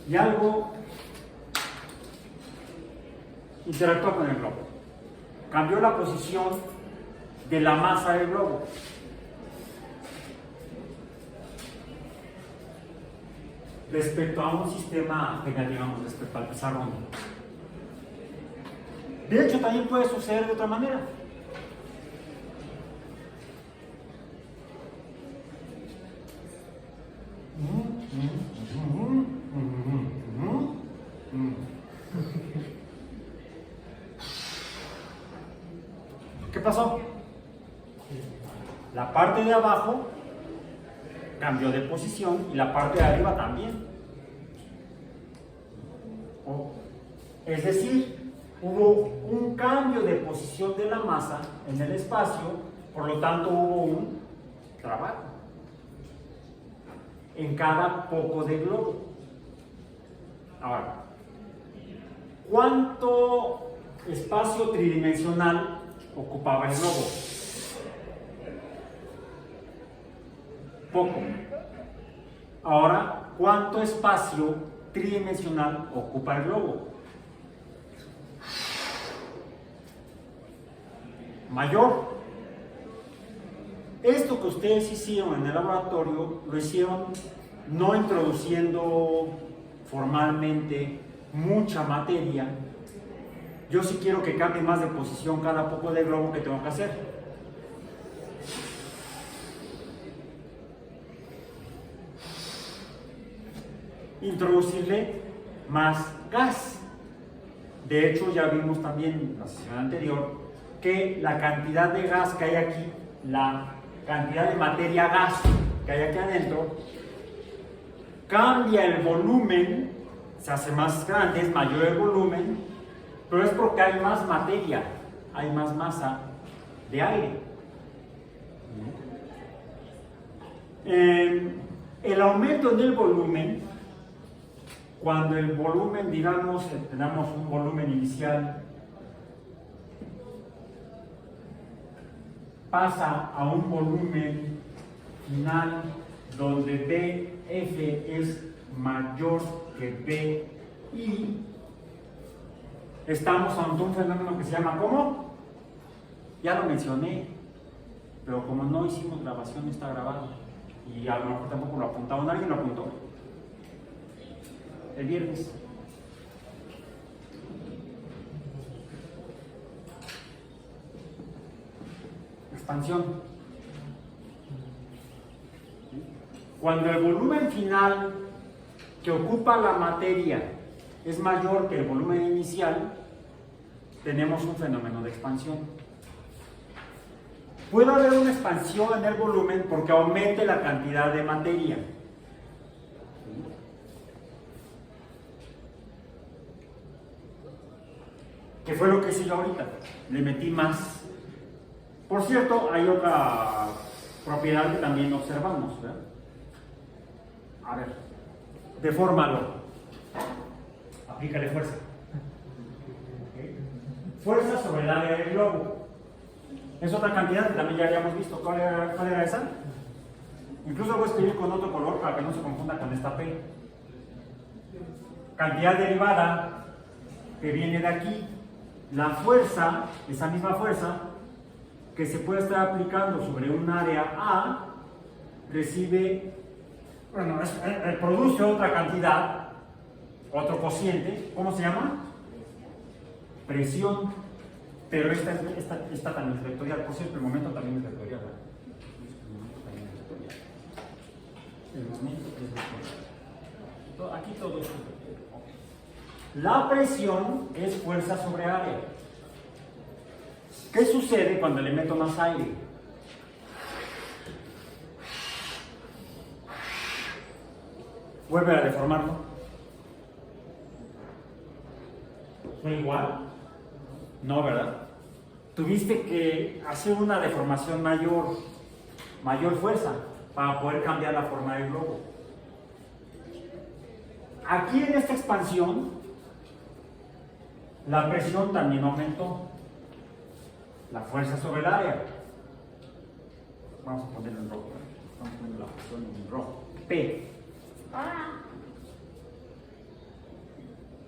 A: y algo interactúa con el globo? Cambió la posición de la masa del globo. Respecto a un sistema, digamos, respecto al pizarrón. De hecho, también puede suceder de otra manera. ¿Qué pasó? La parte de abajo cambió de posición y la parte de arriba también. Es decir, hubo un cambio de posición de la masa en el espacio, por lo tanto hubo un trabajo en cada poco de globo. Ahora, ¿cuánto espacio tridimensional ocupaba el globo? Poco. Ahora, ¿cuánto espacio tridimensional ocupa el globo? Mayor. Esto que ustedes hicieron en el laboratorio lo hicieron no introduciendo formalmente mucha materia. Yo sí quiero que cambie más de posición cada poco de globo que tengo que hacer. Introducirle más gas. De hecho, ya vimos también en la sesión anterior que la cantidad de gas que hay aquí, la cantidad de materia gas que hay aquí adentro, cambia el volumen, se hace más grande, es mayor el volumen, pero es porque hay más materia, hay más masa de aire. El aumento en el volumen, cuando el volumen, digamos, tenemos un volumen inicial, pasa a un volumen final donde BF es mayor que BI, estamos ante un fenómeno que se llama ¿cómo? Ya lo mencioné, pero como no hicimos grabación, está grabado y a lo mejor tampoco lo apuntaron. ¿Alguien lo apuntó? El viernes. expansión. Cuando el volumen final que ocupa la materia es mayor que el volumen inicial, tenemos un fenómeno de expansión. Puede haber una expansión en el volumen porque aumente la cantidad de materia. ¿Qué fue lo que hice yo ahorita? Le metí más. Por cierto, hay otra propiedad que también observamos, ¿verdad? A ver, defórmalo. Aplícale fuerza. ¿Okay? Fuerza sobre el área del globo. Es otra cantidad que también ya habíamos visto. ¿Cuál era esa? Incluso voy a escribir con otro color para que no se confunda con esta P. Cantidad derivada que viene de aquí. La fuerza, esa misma fuerza, que se puede estar aplicando sobre un área A, produce otra cantidad, otro cociente. ¿Cómo se llama? Presión. Pero esta también es vectorial. Por cierto, el momento también es vectorial. El momento es vectorial. Aquí todo es vectorial. La presión es fuerza sobre área. ¿Qué sucede cuando le meto más aire? Vuelve a deformarlo. ¿Fue igual? No, ¿verdad? Tuviste que hacer una deformación mayor fuerza para poder cambiar la forma del globo. Aquí en esta expansión, la presión también aumentó. La fuerza sobre el área. Vamos a ponerlo en rojo. Vamos a poner la presión en rojo. P.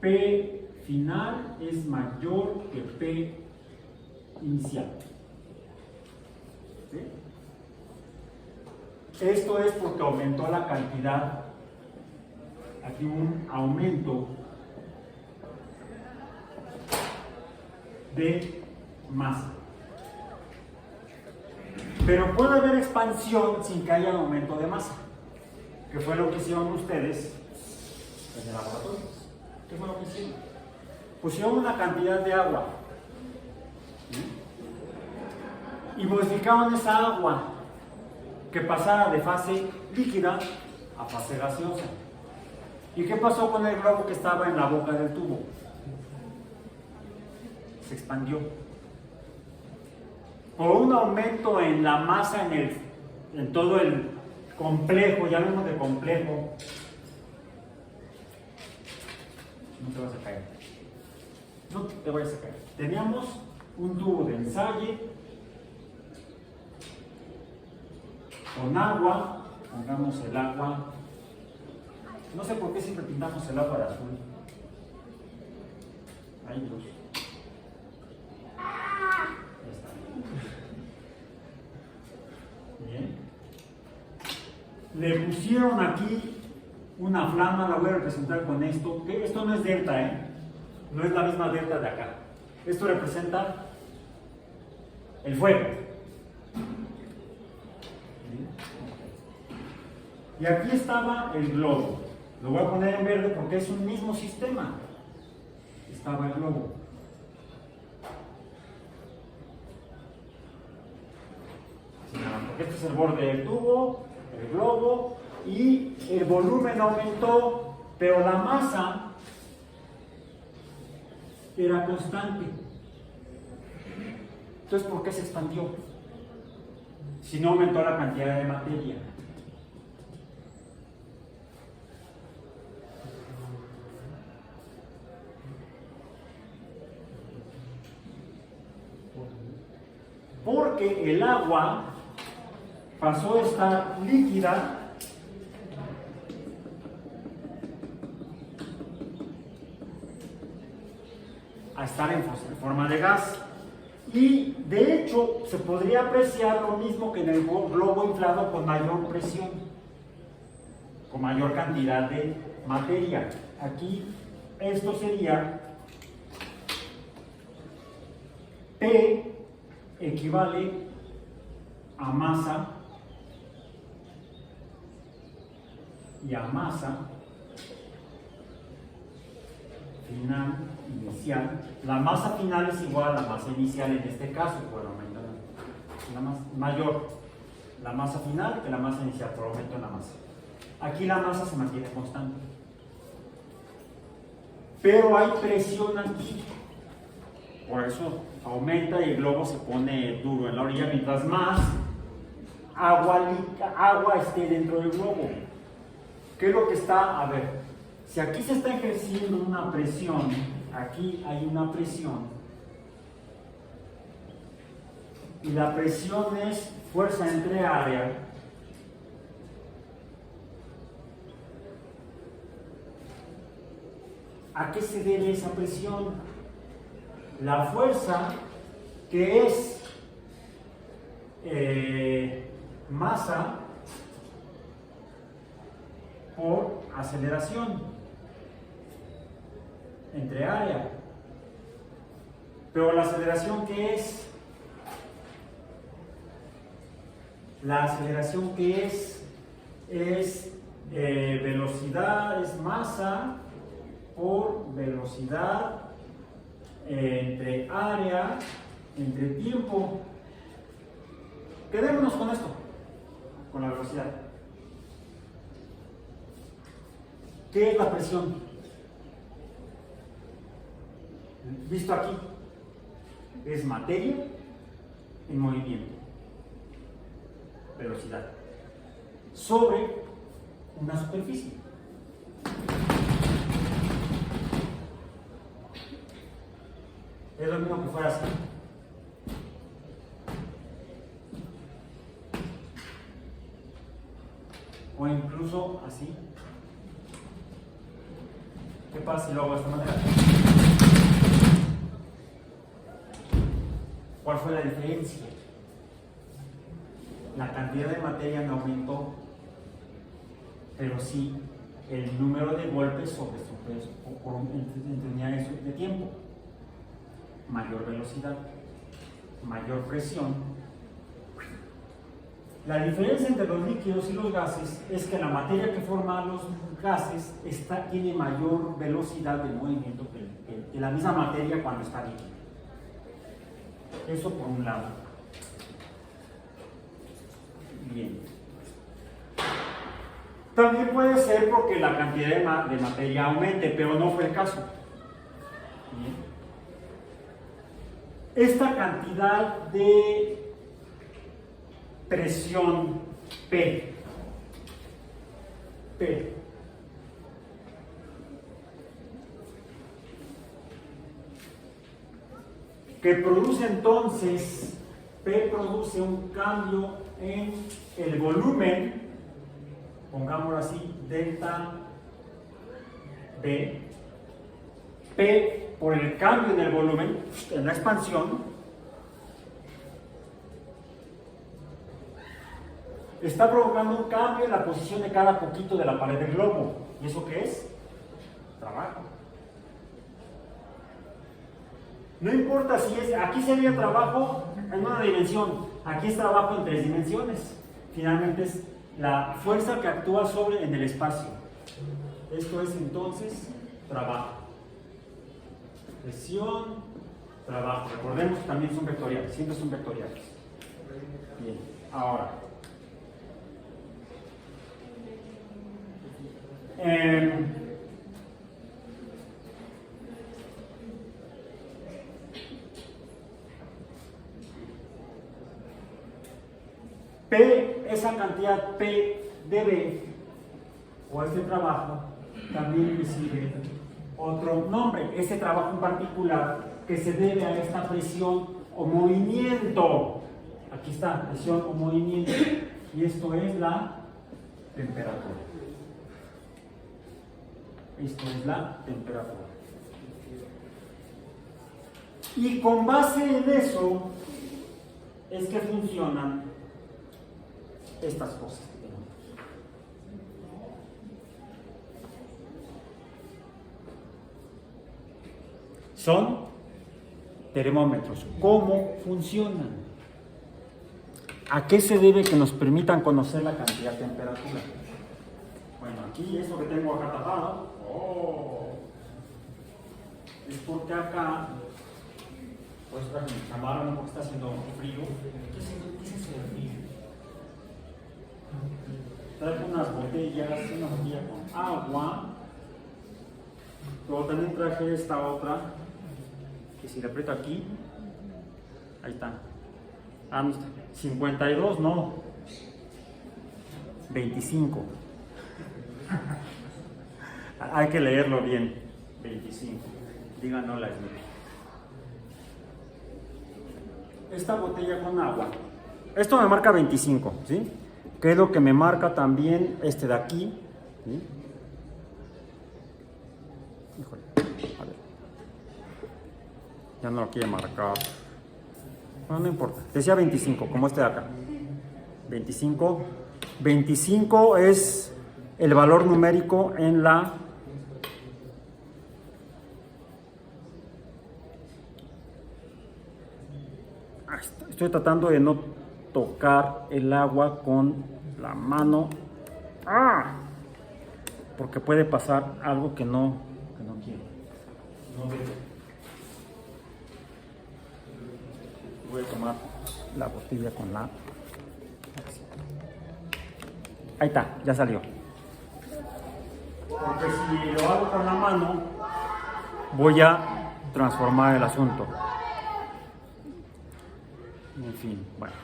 A: P final es mayor que P inicial. ¿Sí? Esto es porque aumentó la cantidad. Aquí un aumento de masa. Pero puede haber expansión sin que haya aumento de masa, que fue lo que hicieron ustedes en el laboratorio. ¿Qué fue lo que hicieron? Pusieron una cantidad de agua, ¿sí? Y modificaron esa agua que pasara de fase líquida a fase gaseosa. ¿Y qué pasó con el globo que estaba en la boca del tubo? Se expandió. Por un aumento en la masa en todo el complejo, ya hablamos de complejo. No te vas a caer. No te vayas a caer. Teníamos un tubo de ensayo con agua. Pongamos el agua. No sé por qué siempre pintamos el agua de azul. Ahí dos. Bien. Le pusieron aquí una flama, la voy a representar con esto. Que esto no es delta, no es la misma delta de acá. Esto representa el fuego. Y aquí estaba el globo. Lo voy a poner en verde porque es un mismo sistema. Estaba el globo. Porque este es el borde del tubo, el globo, y el volumen aumentó, pero la masa era constante. Entonces, ¿por qué se expandió? Si no aumentó la cantidad de materia. Porque el agua pasó de estar líquida a estar en forma de gas. Y de hecho se podría apreciar lo mismo que en el globo inflado con mayor presión, con mayor cantidad de materia. Aquí esto sería P equivale a masa y a masa final inicial. La masa final es igual a la masa inicial en este caso, por aumentar la masa mayor la masa final que la masa inicial, por aumento en la masa. Aquí la masa se mantiene constante, pero hay presión aquí, por eso aumenta y el globo se pone duro en la orilla mientras más agua esté dentro del globo. ¿Qué es lo que está? A ver, si aquí se está ejerciendo una presión, aquí hay una presión, y la presión es fuerza entre área, ¿a qué se debe esa presión? La fuerza, que es masa por aceleración entre área. Pero la aceleración, ¿qué es? La aceleración, ¿qué es? Es velocidad, es masa por velocidad entre área, entre tiempo. Quedémonos con esto, con la velocidad. ¿Qué es la presión? Visto aquí, es materia en movimiento, velocidad, sobre una superficie. Es lo mismo que fuera así. O incluso así. ¿Qué pasa si lo hago de esta manera? ¿Cuál fue la diferencia? La cantidad de materia no aumentó, pero sí el número de golpes sobre su peso en unidades de tiempo. Mayor velocidad, mayor presión. La diferencia entre los líquidos y los gases es que la materia que forma los gases tiene mayor velocidad de movimiento que la misma materia cuando está líquida. Eso por un lado. Bien. También puede ser porque la cantidad de materia aumente, pero no fue el caso. Bien. Esta cantidad de presión P, que produce entonces, P produce un cambio en el volumen, pongámoslo así, delta B, P por el cambio en el volumen, en la expansión, está provocando un cambio en la posición de cada poquito de la pared del globo. ¿Y eso qué es? Trabajo. No importa si es, aquí sería trabajo en una dimensión, aquí es trabajo en 3 dimensiones. Finalmente es la fuerza que actúa en el espacio. Esto es entonces trabajo. Presión, trabajo. Recordemos que también son vectoriales, siempre son vectoriales. Bien, ahora. P, esa cantidad P de B, o este trabajo, también recibe otro nombre, este trabajo en particular que se debe a esta presión o movimiento. Aquí está, presión o movimiento, y esto es la temperatura. Esto es la temperatura. Y con base en eso es que funcionan estas cosas que tenemos. Son termómetros. ¿Cómo funcionan? ¿A qué se debe que nos permitan conocer la cantidad de temperatura? Bueno, aquí esto que tengo acá tapado, es porque acá, pues traje mi cámara, no porque está haciendo frío. ¿Qué es eso de frío? Traje unas botellas, una botella con agua. Luego también traje esta otra, que si le aprieto aquí, ahí está. Ah, no está. 52, no. 25. Hay que leerlo bien. 25. Digan no la esmero. Esta botella con agua. Esto me marca 25, ¿sí? Que es lo que me marca también este de aquí, ¿sí? Híjole, a ver. Ya no lo quiere marcar. No, no importa. Decía 25, como este de acá. 25. 25 es el valor numérico en la... Estoy tratando de no tocar el agua con la mano. ¡Ah! Porque puede pasar algo que no quiero. No veo. Voy a tomar la botella con la... Ahí está, ya salió. Porque si lo hago con la mano, voy a transformar el asunto. En fin, bueno.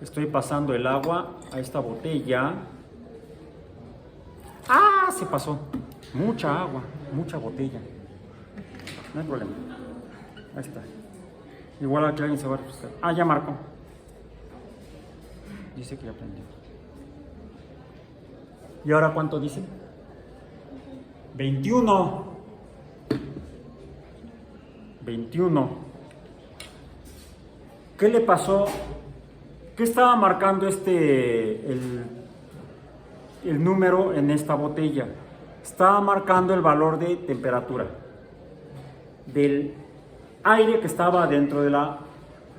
A: Estoy pasando el agua a esta botella. ¡Ah! Se pasó. Mucha agua, mucha botella. No hay problema. Ahí está. Igual aquí alguien se va a refrescar. Ah, ya marcó. Dice que ya aprendió. ¿Y ahora cuánto dice? 21. 21. ¿Qué le pasó? ¿Qué estaba marcando el número en esta botella? Estaba marcando el valor de temperatura del aire que estaba dentro de la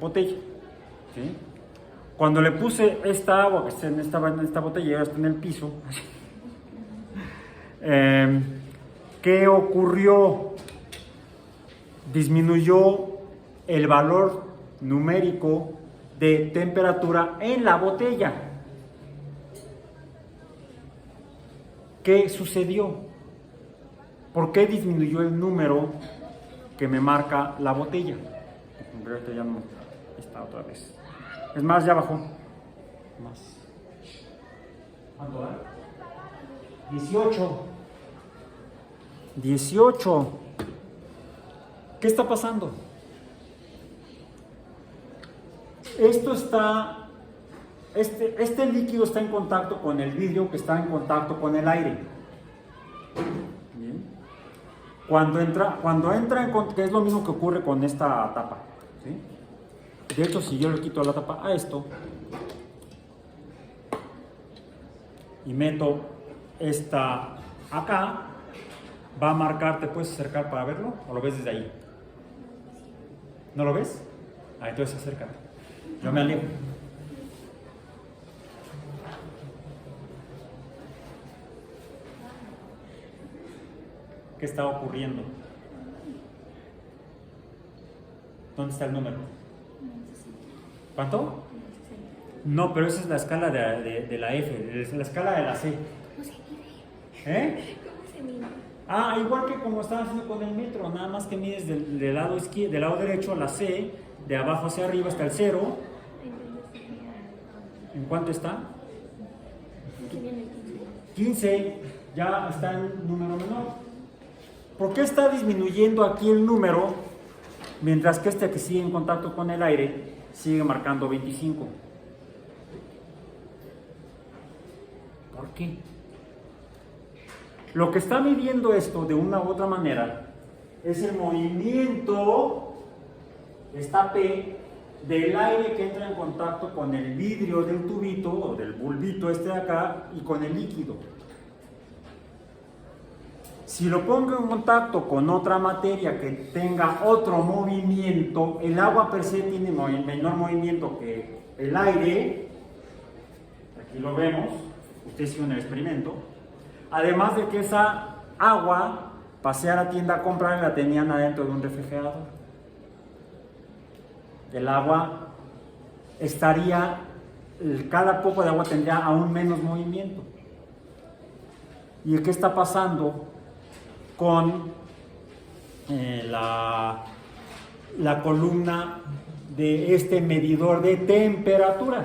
A: botella, ¿sí? Cuando le puse esta agua que estaba en esta botella y ahora está en el piso, ¿qué ocurrió? Disminuyó el valor numérico de temperatura en la botella. ¿Qué sucedió? ¿Por qué disminuyó el número que me marca la botella? Ahorita ya no está otra vez. Es más, ya bajó. Más. ¿Cuánto da? 18. 18. ¿Qué está pasando? Este líquido está en contacto con el vidrio que está en contacto con el aire. Bien. Cuando entra en contacto, que es lo mismo que ocurre con esta tapa, ¿sí? De hecho, si yo le quito la tapa a esto y meto esta acá, va a marcar. ¿Te puedes acercar para verlo? ¿O lo ves desde ahí? ¿No lo ves? Ah, entonces acércate. Yo me alejo. ¿Qué está ocurriendo? ¿Dónde está el número? ¿Cuánto? No, pero esa es la escala de la F, es la escala de la C.
B: ¿Cómo se mide?
A: ¿Eh?
B: ¿Cómo se mide?
A: Ah, igual que como estaba haciendo con el metro, nada más que mides del lado izquierdo, del lado derecho a la C, de abajo hacia arriba hasta el 0. ¿En cuánto está? 15, ya está en número menor. ¿Por qué está disminuyendo aquí el número, mientras que este que sigue en contacto con el aire sigue marcando 25? ¿Por qué? Lo que está midiendo esto de una u otra manera es el movimiento, esta P, del aire que entra en contacto con el vidrio del tubito o del bulbito este de acá y con el líquido. Si lo pongo en contacto con otra materia que tenga otro movimiento, el agua per se tiene menor movimiento que el aire. Aquí lo vemos, ustedes hicieron el experimento. Además de que esa agua, pasé a la tienda a comprar y la tenían adentro de un refrigerador. El agua cada poco de agua tendría aún menos movimiento. ¿Y qué está pasando con la columna de este medidor de temperatura?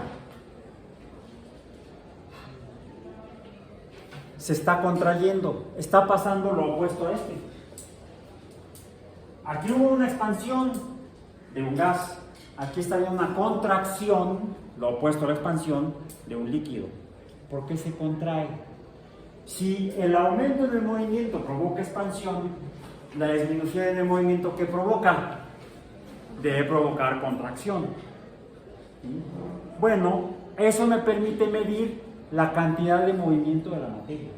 A: Se está contrayendo, está pasando lo opuesto a este. Aquí hubo una expansión de un gas, aquí está una contracción, lo opuesto a la expansión de un líquido. ¿Por qué se contrae? Si el aumento del movimiento provoca expansión, la disminución en el movimiento que provoca debe provocar contracción. ¿Sí? Bueno, eso me permite medir la cantidad de movimiento de la materia.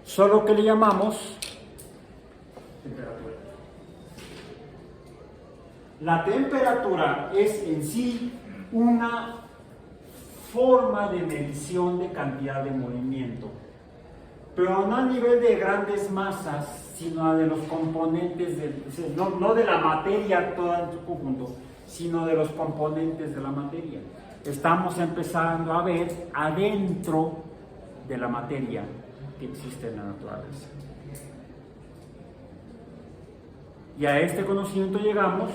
A: Solo que le llamamos temperatura. La temperatura es en sí una forma de medición de cantidad de movimiento, pero no a nivel de grandes masas, sino de los componentes, no de la materia toda en su conjunto, sino de los componentes de la materia. Estamos empezando a ver adentro de la materia que existe en la naturaleza. Y a este conocimiento llegamos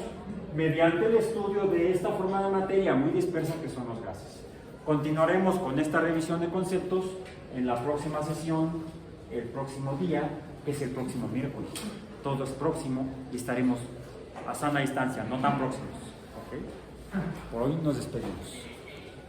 A: mediante el estudio de esta forma de materia muy dispersa que son los gases. Continuaremos con esta revisión de conceptos en la próxima sesión, el próximo día, que es el próximo miércoles. Todo es próximo y estaremos a sana distancia, no tan próximos. ¿Okay? Por hoy nos despedimos.